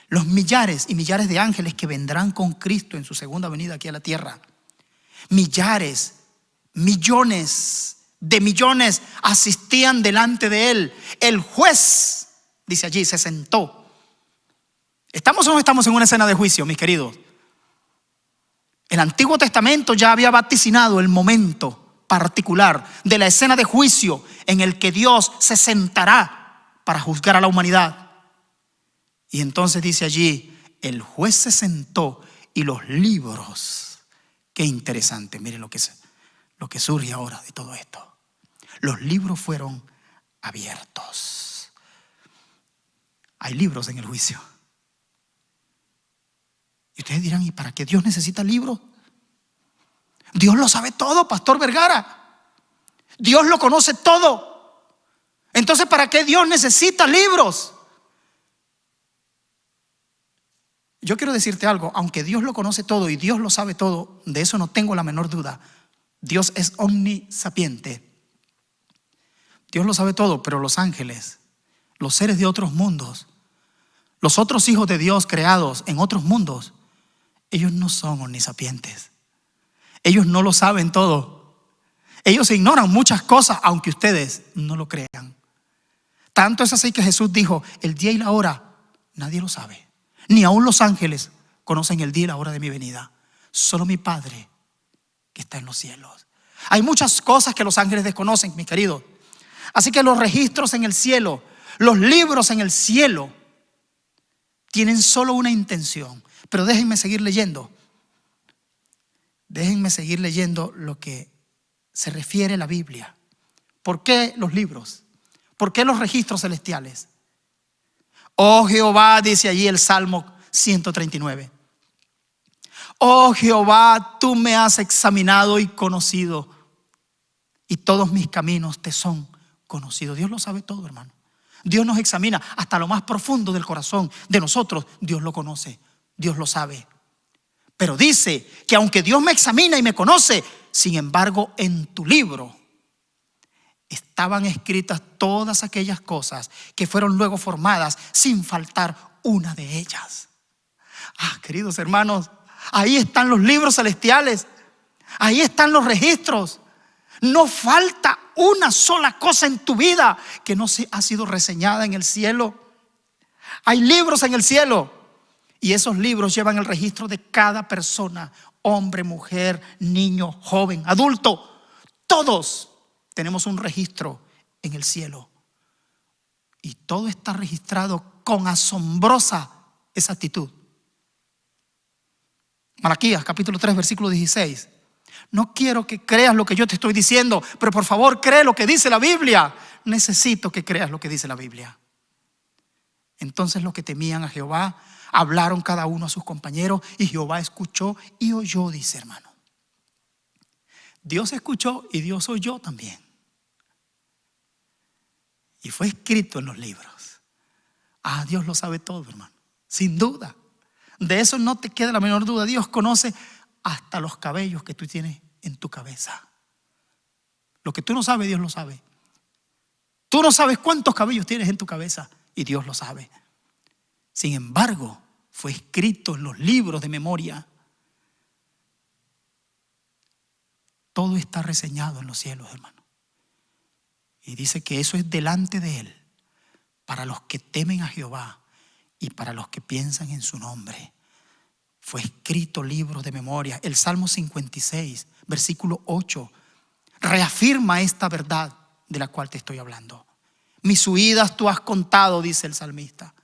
Los millares y millares de ángeles que vendrán con Cristo en su segunda venida aquí a la tierra. Millares, millones de millones asistían delante de él. El juez, dice allí, se sentó. ¿Estamos o no estamos en una escena de juicio, mis queridos? El Antiguo Testamento ya había vaticinado el momento particular de la escena de juicio en el que Dios se sentará para juzgar a la humanidad. Y entonces dice allí, el juez se sentó y los libros Qué interesante, miren lo que surge ahora de todo esto. Los libros fueron abiertos. Hay libros en el juicio. Y ustedes dirán, ¿y para qué Dios necesita libros? Dios lo sabe todo, Pastor Vergara. Dios lo conoce todo. Entonces, ¿para qué Dios necesita libros? Yo quiero decirte algo, aunque Dios lo conoce todo y Dios lo sabe todo, de eso no tengo la menor duda. Dios es omnisapiente. Dios lo sabe todo, pero los ángeles, los seres de otros mundos, los otros hijos de Dios creados en otros mundos, ellos no son omnisapientes. Ellos no lo saben todo. Ellos ignoran muchas cosas, aunque ustedes no lo crean. Tanto es así que Jesús dijo, el día y la hora nadie lo sabe. Ni aún los ángeles conocen el día y la hora de mi venida. Solo mi Padre que está en los cielos. Hay muchas cosas que los ángeles desconocen, mis queridos. Así que los registros en el cielo, los libros en el cielo, tienen solo una intención. Pero déjenme seguir leyendo. Déjenme seguir leyendo lo que se refiere a la Biblia. ¿Por qué los libros? ¿Por qué los registros celestiales? Oh Jehová, dice allí el Salmo 139. Oh Jehová, tú me has examinado y conocido, y todos mis caminos te son conocidos. Dios lo sabe todo, hermano. Dios nos examina hasta lo más profundo del corazón de nosotros. Dios lo conoce, Dios lo sabe. Pero dice que aunque Dios me examina y me conoce, sin embargo en tu libro estaban escritas todas aquellas cosas que fueron luego formadas sin faltar una de ellas. Queridos hermanos, ahí están los libros celestiales. Ahí están los registros. No falta una sola cosa en tu vida que no ha sido reseñada en el cielo. Hay libros en el cielo. Y esos libros llevan el registro de cada persona, hombre, mujer, niño, joven, adulto. Todos tenemos un registro en el cielo. Y todo está registrado con asombrosa exactitud. Malaquías capítulo 3 versículo 16. No quiero que creas lo que yo te estoy diciendo, pero por favor cree lo que dice la Biblia. Necesito que creas lo que dice la Biblia. Entonces los que temían a Jehová hablaron cada uno a sus compañeros, y Jehová escuchó y oyó, dice hermano. Dios escuchó y Dios oyó también. Y fue escrito en los libros. Dios lo sabe todo, hermano. Sin duda. De eso no te queda la menor duda. Dios conoce hasta los cabellos que tú tienes en tu cabeza. Lo que tú no sabes, Dios lo sabe. Tú no sabes cuántos cabellos tienes en tu cabeza, y Dios lo sabe. Sin embargo, fue escrito en los libros de memoria. Todo está reseñado en los cielos, hermano. Y dice que eso es delante de Él, para los que temen a Jehová y para los que piensan en su nombre. Fue escrito libros de memoria. El Salmo 56, versículo 8, reafirma esta verdad de la cual te estoy hablando. Mis huidas tú has contado, dice el salmista.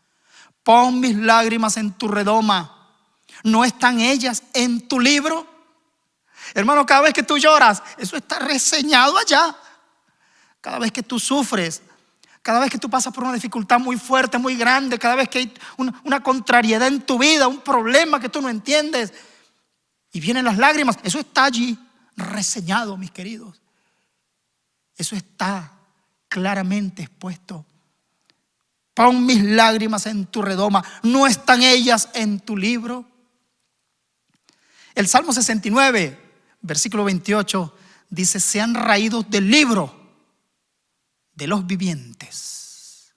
Pon mis lágrimas en tu redoma. ¿No están ellas en tu libro? Hermano, cada vez que tú lloras, eso está reseñado allá. Cada vez que tú sufres, cada vez que tú pasas por una dificultad muy fuerte, muy grande, cada vez que hay una contrariedad en tu vida, un problema que tú no entiendes, y vienen las lágrimas, eso está allí reseñado, mis queridos. Eso está claramente expuesto. Pon mis lágrimas en tu redoma. ¿No están ellas en tu libro? El Salmo 69, versículo 28, dice: sean raídos del libro de los vivientes.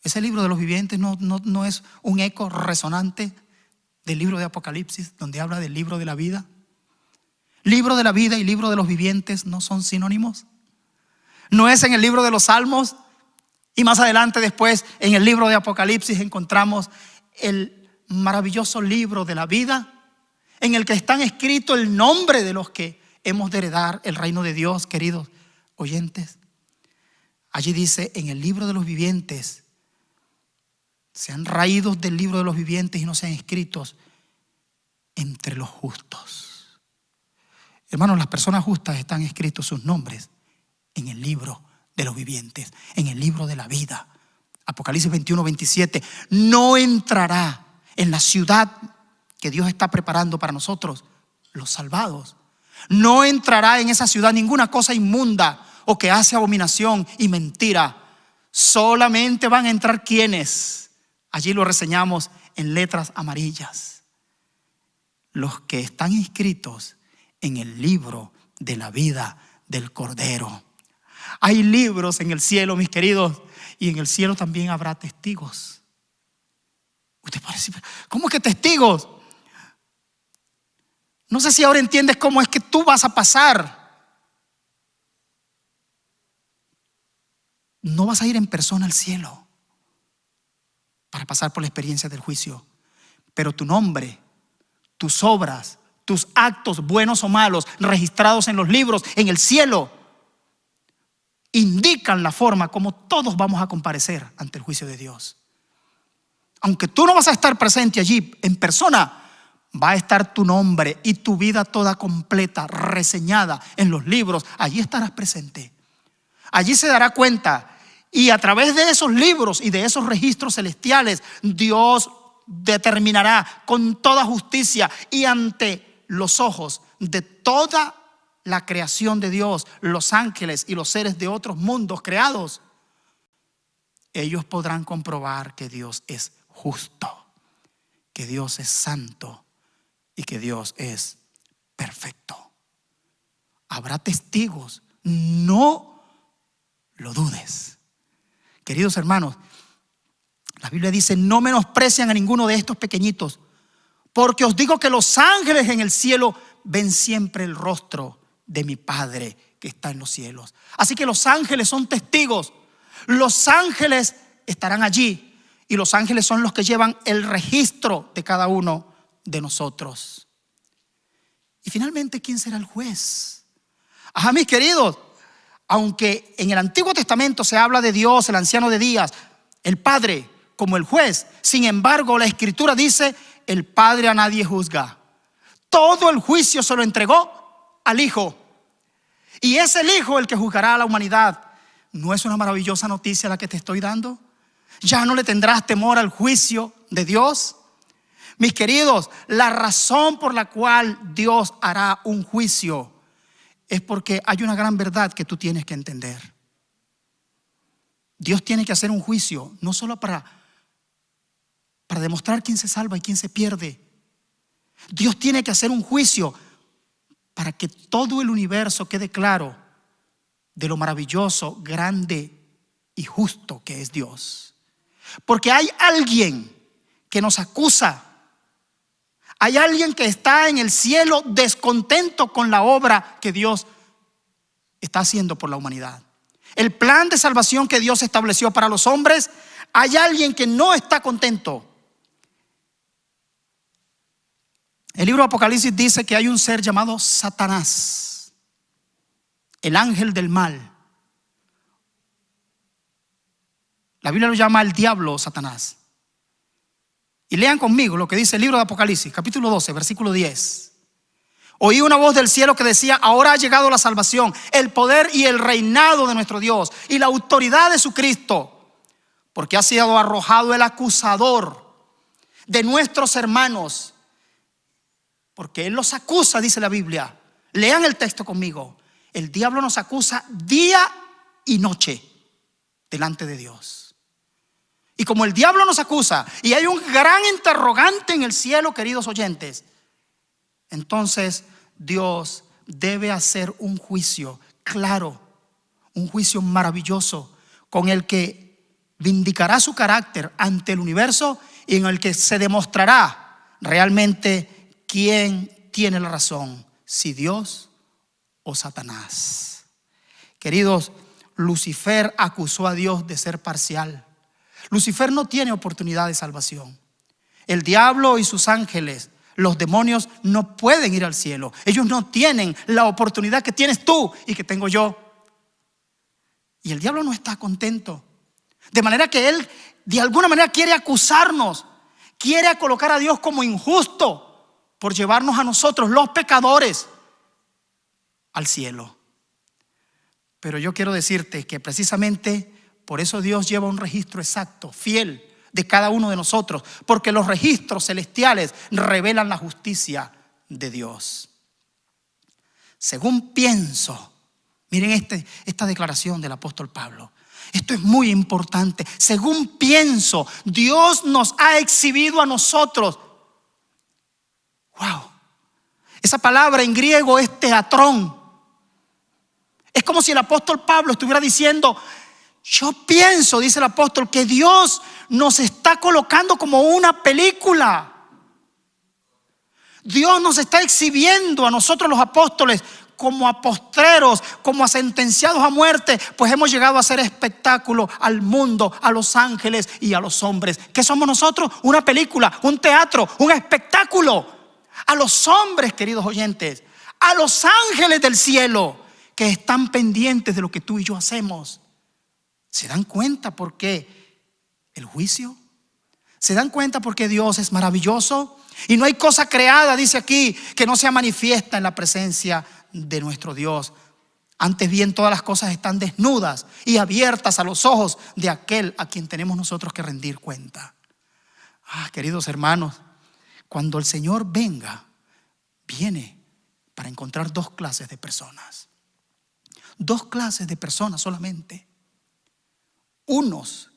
Ese libro de los vivientes no es un eco resonante del libro de Apocalipsis, donde habla del libro de la vida. Libro de la vida y libro de los vivientes no son sinónimos. No es en el libro de los Salmos. Y más adelante después en el libro de Apocalipsis encontramos el maravilloso libro de la vida, en el que están escritos el nombre de los que hemos de heredar el reino de Dios, queridos oyentes. Allí dice: en el libro de los vivientes, sean raídos del libro de los vivientes y no sean escritos entre los justos. Hermanos, las personas justas están escritos sus nombres en el libro de los vivientes, en el libro de la vida. Apocalipsis 21:27. No entrará en la ciudad que Dios está preparando para nosotros, los salvados. No entrará en esa ciudad ninguna cosa inmunda o que hace abominación y mentira. Solamente van a entrar quienes, allí lo reseñamos en letras amarillas, los que están inscritos en el libro de la vida del Cordero. Hay libros en el cielo, mis queridos, y en el cielo también habrá testigos. Usted puede decir, ¿cómo que testigos? No sé si ahora entiendes cómo es que tú vas a pasar. No vas a ir en persona al cielo para pasar por la experiencia del juicio, pero tu nombre, tus obras, tus actos buenos o malos registrados en los libros en el cielo indican la forma como todos vamos a comparecer ante el juicio de Dios. Aunque tú no vas a estar presente allí en persona, va a estar tu nombre y tu vida toda completa, reseñada en los libros. Allí estarás presente. Allí se dará cuenta, y a través de esos libros y de esos registros celestiales, Dios determinará con toda justicia y ante los ojos de toda la creación de Dios, los ángeles y los seres de otros mundos creados. Ellos podrán comprobar que Dios es justo, que Dios es santo y que Dios es perfecto. Habrá testigos, no lo dudes. Queridos hermanos, la Biblia dice: no menosprecian a ninguno de estos pequeñitos, porque os digo que los ángeles en el cielo ven siempre el rostro de mi Padre que está en los cielos. Así que los ángeles son testigos. Los ángeles estarán allí, y los ángeles son los que llevan el registro de cada uno de nosotros. Y finalmente, ¿quién será el juez? Mis queridos, aunque en el Antiguo Testamento se habla de Dios, el anciano de días, el Padre como el juez, sin embargo la Escritura dice: el Padre a nadie juzga. Todo el juicio se lo entregó al Hijo, y es el Hijo el que juzgará a la humanidad. ¿No es una maravillosa noticia la que te estoy dando? ¿Ya no le tendrás temor al juicio de Dios? Mis queridos, la razón por la cual Dios hará un juicio es porque hay una gran verdad que tú tienes que entender. Dios tiene que hacer un juicio no solo para demostrar quién se salva y quién se pierde. Dios tiene que hacer un juicio para que todo el universo quede claro de lo maravilloso, grande y justo que es Dios. Porque hay alguien que nos acusa. Hay alguien que está en el cielo descontento con la obra que Dios está haciendo por la humanidad. El plan de salvación que Dios estableció para los hombres, hay alguien que no está contento. El libro de Apocalipsis dice que hay un ser llamado Satanás, el ángel del mal. La Biblia lo llama el diablo, Satanás. Y lean conmigo lo que dice el libro de Apocalipsis, capítulo 12, versículo 10. Oí una voz del cielo que decía: ahora ha llegado la salvación, el poder y el reinado de nuestro Dios y la autoridad de su Cristo, porque ha sido arrojado el acusador de nuestros hermanos. Porque Él los acusa, dice la Biblia. Lean el texto conmigo. El diablo nos acusa día y noche delante de Dios. Y como el diablo nos acusa y hay un gran interrogante en el cielo, queridos oyentes, entonces Dios debe hacer un juicio claro, un juicio maravilloso, con el que vindicará su carácter ante el universo y en el que se demostrará realmente quién tiene la razón, si Dios o Satanás. Queridos, Lucifer acusó a Dios de ser parcial. Lucifer no tiene oportunidad de salvación. El diablo y sus ángeles, los demonios, no pueden ir al cielo. Ellos no tienen la oportunidad que tienes tú y que tengo yo. Y el diablo no está contento. De manera que él de alguna manera quiere acusarnos, quiere colocar a Dios como injusto por llevarnos a nosotros, los pecadores, al cielo. Pero yo quiero decirte que precisamente por eso Dios lleva un registro exacto, fiel, de cada uno de nosotros, porque los registros celestiales revelan la justicia de Dios. Según pienso, miren esta declaración del apóstol Pablo. Esto es muy importante. Según pienso, Dios nos ha exhibido a nosotros. Wow. Esa palabra en griego es teatrón. Es como si el apóstol Pablo estuviera diciendo: yo pienso, dice el apóstol, que Dios nos está colocando como una película. Dios nos está exhibiendo a nosotros los apóstoles como a postreros, como a sentenciados a muerte, pues hemos llegado a hacer espectáculo al mundo, a los ángeles y a los hombres. ¿Qué somos nosotros? Una película, un teatro, un espectáculo. A los hombres, queridos oyentes, a los ángeles del cielo que están pendientes de lo que tú y yo hacemos. ¿Se dan cuenta por qué el juicio? ¿Se dan cuenta por qué Dios es maravilloso? Y no hay cosa creada, dice aquí, que no sea manifiesta en la presencia de nuestro Dios. Antes bien, todas las cosas están desnudas y abiertas a los ojos de aquel a quien tenemos nosotros que rendir cuenta. Queridos hermanos, cuando el Señor venga, viene para encontrar dos clases de personas. Dos clases de personas solamente. Unos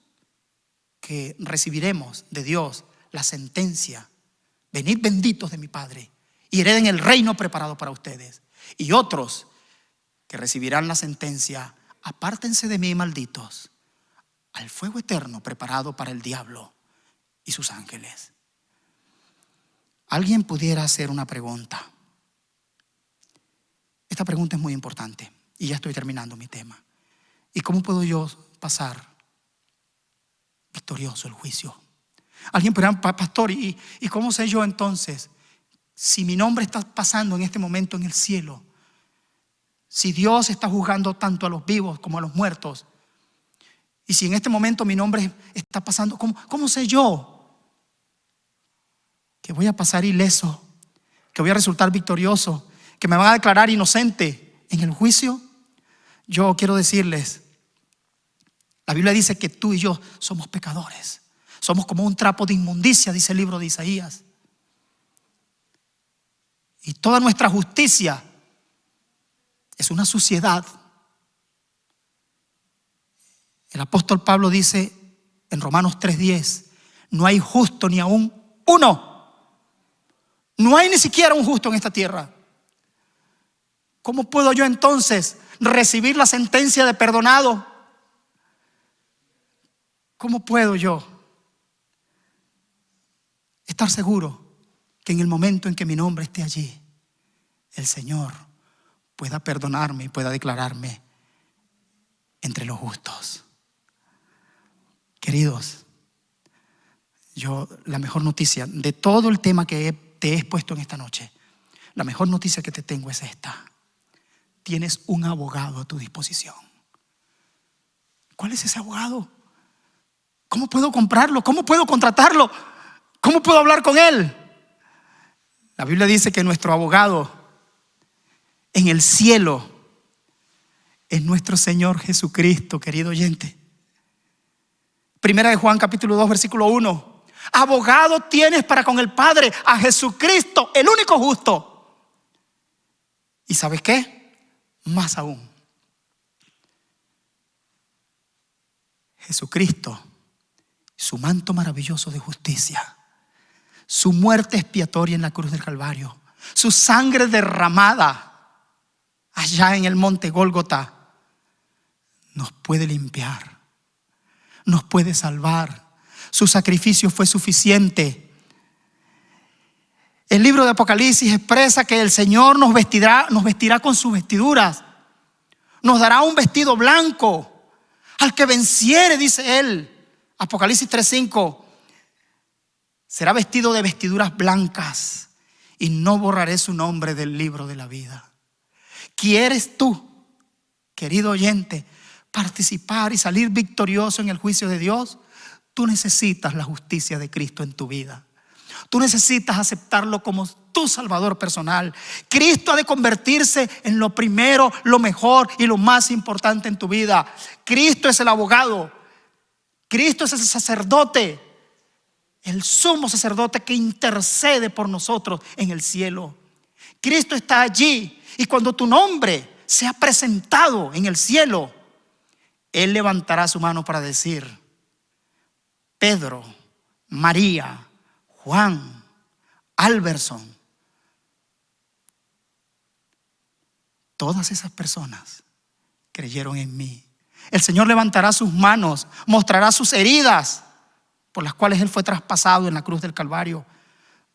que recibiremos de Dios la sentencia: venid benditos de mi Padre y hereden el reino preparado para ustedes. Y otros que recibirán la sentencia: apártense de mí, malditos, al fuego eterno preparado para el diablo y sus ángeles. Alguien pudiera hacer una pregunta. Esta pregunta es muy importante y ya estoy terminando mi tema. ¿Y cómo puedo yo pasar victorioso el juicio? Alguien podrá: pastor, ¿y cómo sé yo entonces si mi nombre está pasando en este momento en el cielo? Si Dios está juzgando tanto a los vivos como a los muertos, y si en este momento mi nombre está pasando, ¿cómo sé yo que voy a pasar ileso, que voy a resultar victorioso, que me van a declarar inocente en el juicio? Yo quiero decirles, la Biblia dice que tú y yo somos pecadores. Somos como un trapo de inmundicia, dice el libro de Isaías. Y toda nuestra justicia es una suciedad. El apóstol Pablo dice en Romanos 3:10: no hay justo ni aún uno. No hay ni siquiera un justo en esta tierra. ¿Cómo puedo yo entonces recibir la sentencia de perdonado? ¿Cómo puedo yo estar seguro que en el momento en que mi nombre esté allí, el Señor pueda perdonarme y pueda declararme entre los justos? Queridos, la mejor noticia de todo el tema que te he expuesto en esta noche, la mejor noticia que te tengo es esta: tienes un abogado a tu disposición. ¿Cuál es ese abogado? ¿Cómo puedo comprarlo? ¿Cómo puedo contratarlo? ¿Cómo puedo hablar con él? La Biblia dice que nuestro abogado en el cielo es nuestro Señor Jesucristo, querido oyente. Primera de Juan capítulo 2 versículo 1: abogado tienes para con el Padre a Jesucristo, el único justo. ¿Y sabes qué? Más aún, Jesucristo, su manto maravilloso de justicia, su muerte expiatoria en la cruz del Calvario, su sangre derramada allá en el monte Gólgota, nos puede limpiar, nos puede salvar. Su sacrificio fue suficiente. El libro de Apocalipsis expresa que el Señor nos vestirá con sus vestiduras, nos dará un vestido blanco. Al que venciere, dice él, Apocalipsis 3:5, será vestido de vestiduras blancas y no borraré su nombre del libro de la vida. ¿Quieres tú, querido oyente, participar y salir victorioso en el juicio de Dios? Tú necesitas la justicia de Cristo en tu vida. Tú necesitas aceptarlo como tu Salvador personal. Cristo ha de convertirse en lo primero, lo mejor y lo más importante en tu vida. Cristo es el abogado. Cristo es el sacerdote, el sumo sacerdote que intercede por nosotros en el cielo. Cristo está allí, y cuando tu nombre sea presentado en el cielo, Él levantará su mano para decir: Pedro, María, Juan, Alberson, todas esas personas creyeron en mí. El Señor levantará sus manos, mostrará sus heridas por las cuales Él fue traspasado en la cruz del Calvario.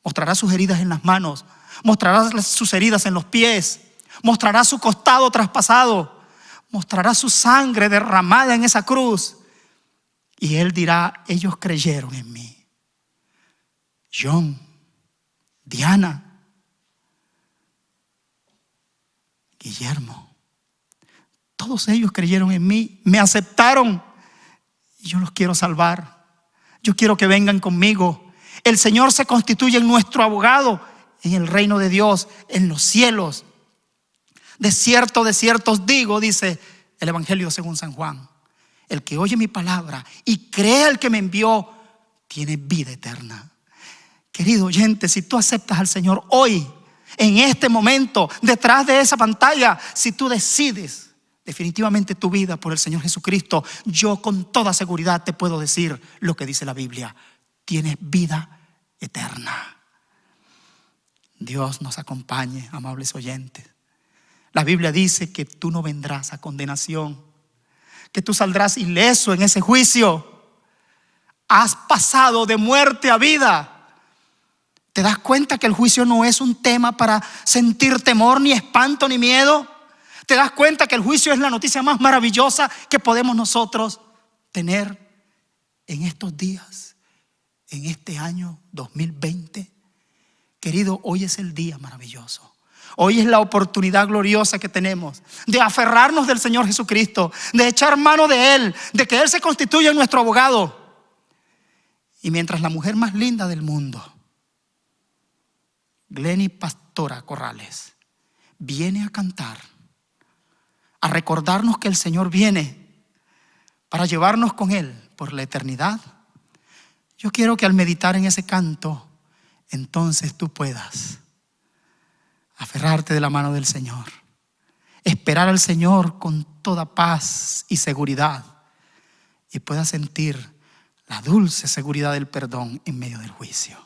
Mostrará sus heridas en las manos, mostrará sus heridas en los pies, mostrará su costado traspasado, mostrará su sangre derramada en esa cruz. Y Él dirá: ellos creyeron en mí. John, Diana, Guillermo, todos ellos creyeron en mí, me aceptaron, y yo los quiero salvar. Yo quiero que vengan conmigo. El Señor se constituye en nuestro abogado en el reino de Dios, en los cielos. De cierto os digo, dice el Evangelio según San Juan, el que oye mi palabra y cree al que me envió, tiene vida eterna. Querido oyente, si tú aceptas al Señor hoy, en este momento, detrás de esa pantalla, si tú decides definitivamente tu vida por el Señor Jesucristo, yo con toda seguridad te puedo decir lo que dice la Biblia: tienes vida eterna. Dios nos acompañe, amables oyentes. La Biblia dice que tú no vendrás a condenación, que tú saldrás ileso en ese juicio. Has pasado de muerte a vida. ¿Te das cuenta que el juicio no es un tema para sentir temor, ni espanto, ni miedo? ¿Te das cuenta que el juicio es la noticia más maravillosa que podemos nosotros tener en estos días, en este año 2020? Querido, hoy es el día maravilloso. Hoy es la oportunidad gloriosa que tenemos de aferrarnos del Señor Jesucristo, de echar mano de Él, de que Él se constituya en nuestro abogado. Y mientras la mujer más linda del mundo, Glenny Pastora Corrales, viene a cantar, a recordarnos que el Señor viene para llevarnos con Él por la eternidad, yo quiero que al meditar en ese canto, entonces tú puedas aferrarte de la mano del Señor, esperar al Señor con toda paz y seguridad, y puedas sentir la dulce seguridad del perdón en medio del juicio.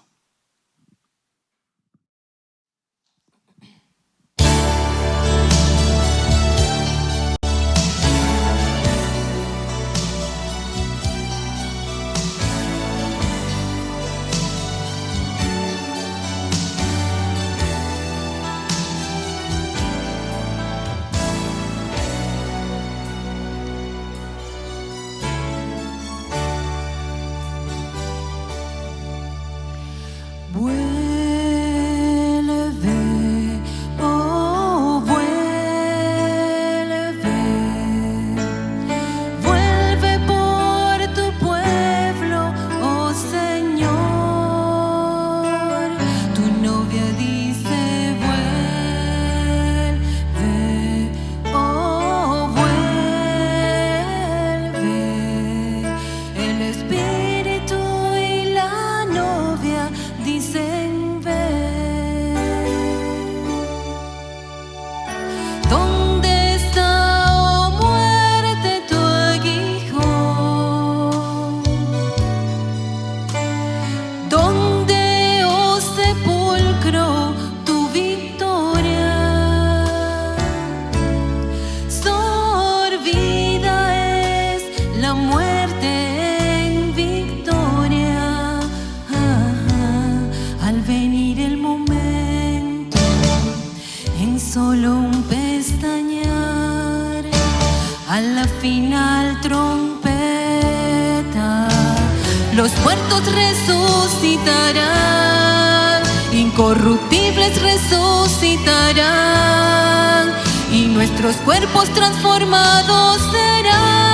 Los muertos resucitarán, incorruptibles resucitarán, y nuestros cuerpos transformados serán.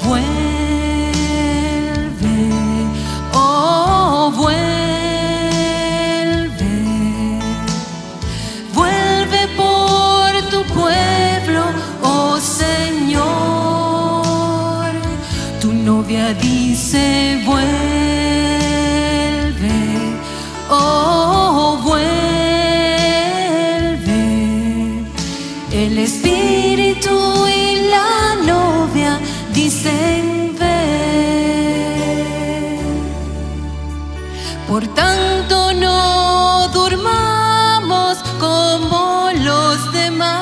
Vuelve, oh, vuelve. novia dice vuelve, oh vuelve. El espíritu y la novia dicen ven. Por tanto no durmamos como los demás,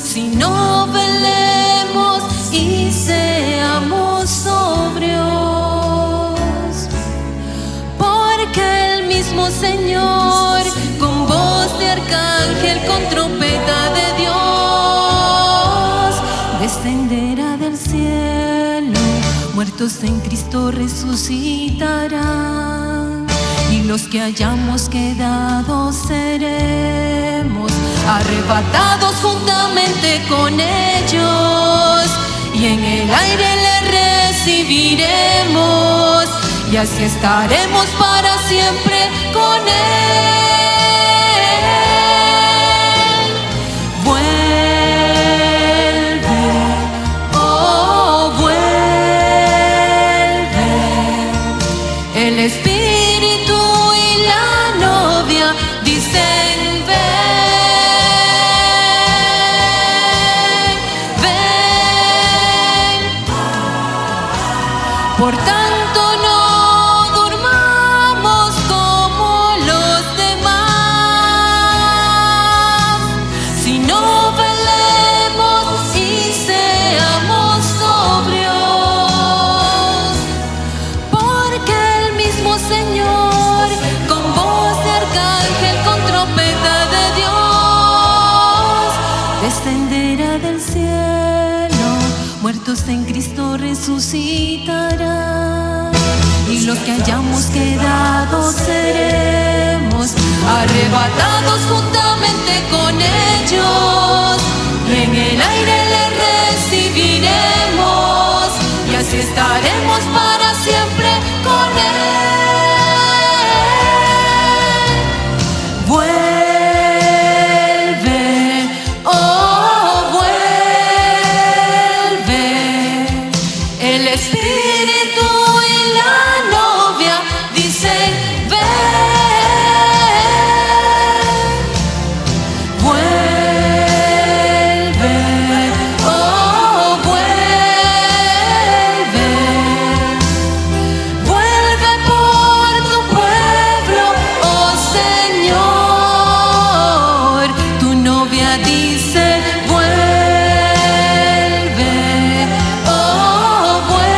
sino velemos y seamos sobrios, porque el mismo Señor con voz de arcángel, con trompeta de Dios, descenderá del cielo. Muertos en Cristo resucitarán, y los que hayamos quedado seremos arrebatados juntamente con ellos, y en el aire le recibiremos, y así estaremos para siempre con él. Vuelve, oh vuelve. El espíritu y la novia dicen ven, ven. Por tanto no durmamos como los demás, sino velemos y seamos sobrios, porque el mismo Señor con voz de arcángel, con trompeta de Dios, descenderá del cielo. Muertos en Cristo resucitarán, y los que hayamos quedado seremos arrebatados juntamente con ellos, y en el aire le recibiremos, y así estaremos para siempre con él. Vuelve, oh vuelve. El espíritu y la novia dicen ven. Vuelve, oh vuelve. Vuelve por tu pueblo, oh Señor. Tu novia dice vuelve, oh vuelve.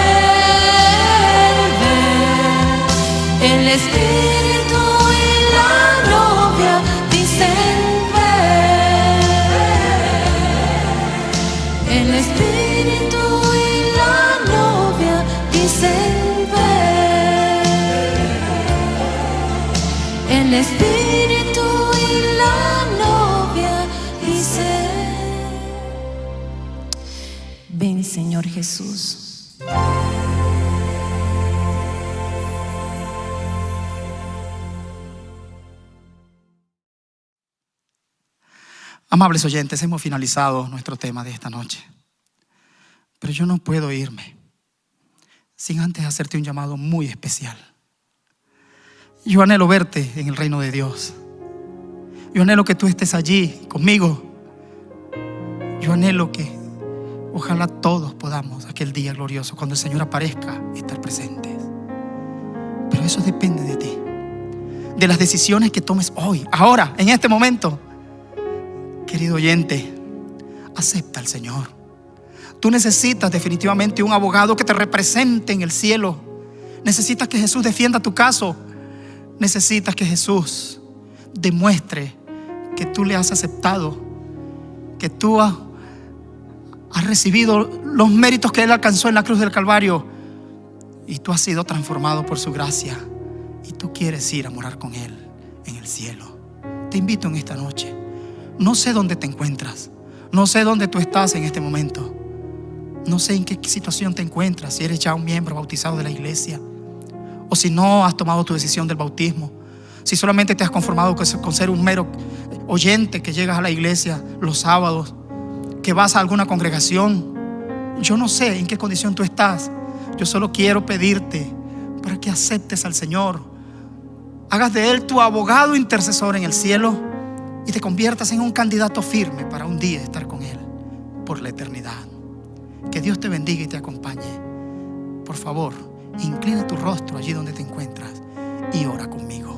El espíritu y la novia dicen ven. El espíritu y la novia dicen ven. El espíritu y la novia dicen ven, Señor Jesús. Amables oyentes, hemos finalizado nuestro tema de esta noche. Pero yo no puedo irme sin antes hacerte un llamado muy especial. Yo anhelo verte en el reino de Dios. Yo anhelo que tú estés allí conmigo. Yo anhelo que ojalá todos podamos aquel día glorioso, cuando el Señor aparezca, estar presentes. Pero eso depende de ti, de las decisiones que tomes hoy, ahora, en este momento. Querido oyente, acepta al Señor. Tú necesitas definitivamente un abogado que te represente en el cielo. Necesitas que Jesús defienda tu caso. Necesitas que Jesús demuestre que tú le has aceptado, que tú has recibido los méritos que Él alcanzó en la cruz del Calvario, y tú has sido transformado por su gracia, y tú quieres ir a morar con Él en el cielo. Te invito en esta noche. No sé dónde te encuentras, no sé dónde tú estás en este momento, no sé en qué situación te encuentras, si eres ya un miembro bautizado de la iglesia, o si no has tomado tu decisión del bautismo, si solamente te has conformado con ser un mero oyente que llegas a la iglesia los sábados, que vas a alguna congregación Yo no sé en qué condición tú estás. Yo solo quiero pedirte para que aceptes al Señor, hagas de Él tu abogado intercesor en el cielo y te conviertas en un candidato firme para un día estar con Él por la eternidad. Que Dios te bendiga y te acompañe. Por favor, inclina tu rostro allí donde te encuentras y ora conmigo.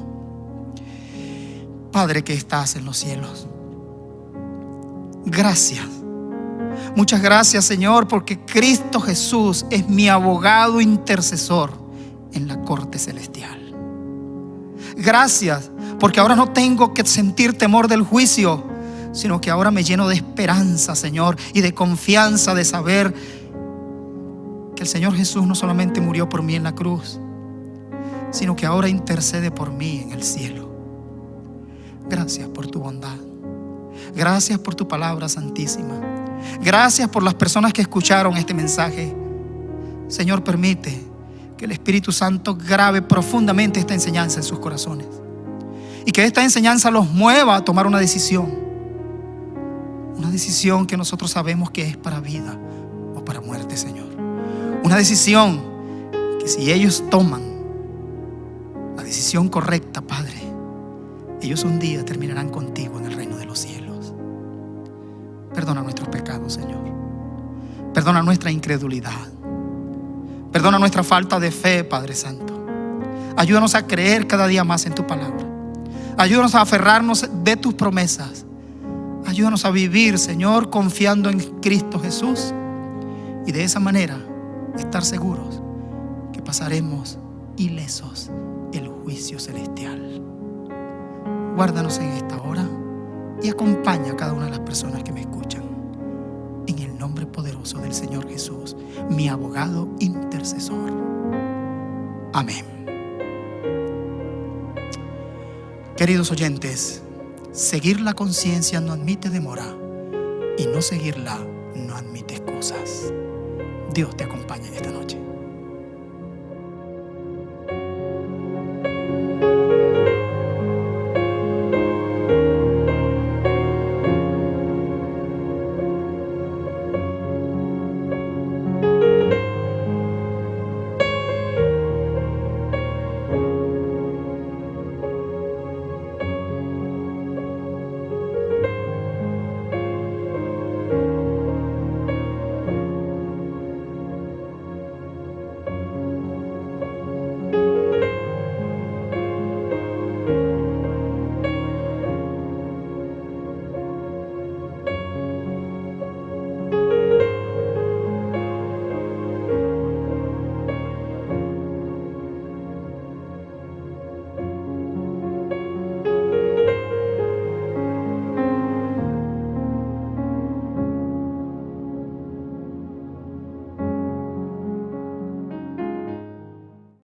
Padre que estás en los cielos, gracias. Muchas gracias, Señor, porque Cristo Jesús es mi abogado intercesor en la corte celestial. Gracias porque ahora no tengo que sentir temor del juicio, sino que ahora me lleno de esperanza, Señor, y de confianza de saber que el Señor Jesús no solamente murió por mí en la cruz, sino que ahora intercede por mí en el cielo. Gracias por tu bondad. Gracias por tu palabra santísima. Gracias por las personas que escucharon este mensaje. Señor, permite que el Espíritu Santo grabe profundamente esta enseñanza en sus corazones y que esta enseñanza los mueva a tomar una decisión que nosotros sabemos que es para vida o para muerte, Señor. Una decisión que si ellos toman la decisión correcta, Padre, ellos un día terminarán contigo en el reino de los cielos. Perdona nuestros pecados, Señor. Perdona nuestra incredulidad. Perdona nuestra falta de fe, Padre Santo. Ayúdanos a creer cada día más en tu palabra. Ayúdanos a aferrarnos de tus promesas. Ayúdanos a vivir, Señor, confiando en Cristo Jesús. Y de esa manera estar seguros que pasaremos ilesos el juicio celestial. Guárdanos en esta hora y acompaña a cada una de las personas que me escuchan. En el nombre poderoso del Señor Jesús, mi abogado intercesor. Amén. Queridos oyentes, seguir la conciencia no admite demora y no seguirla no admite excusas. Dios te acompañe en esta noche.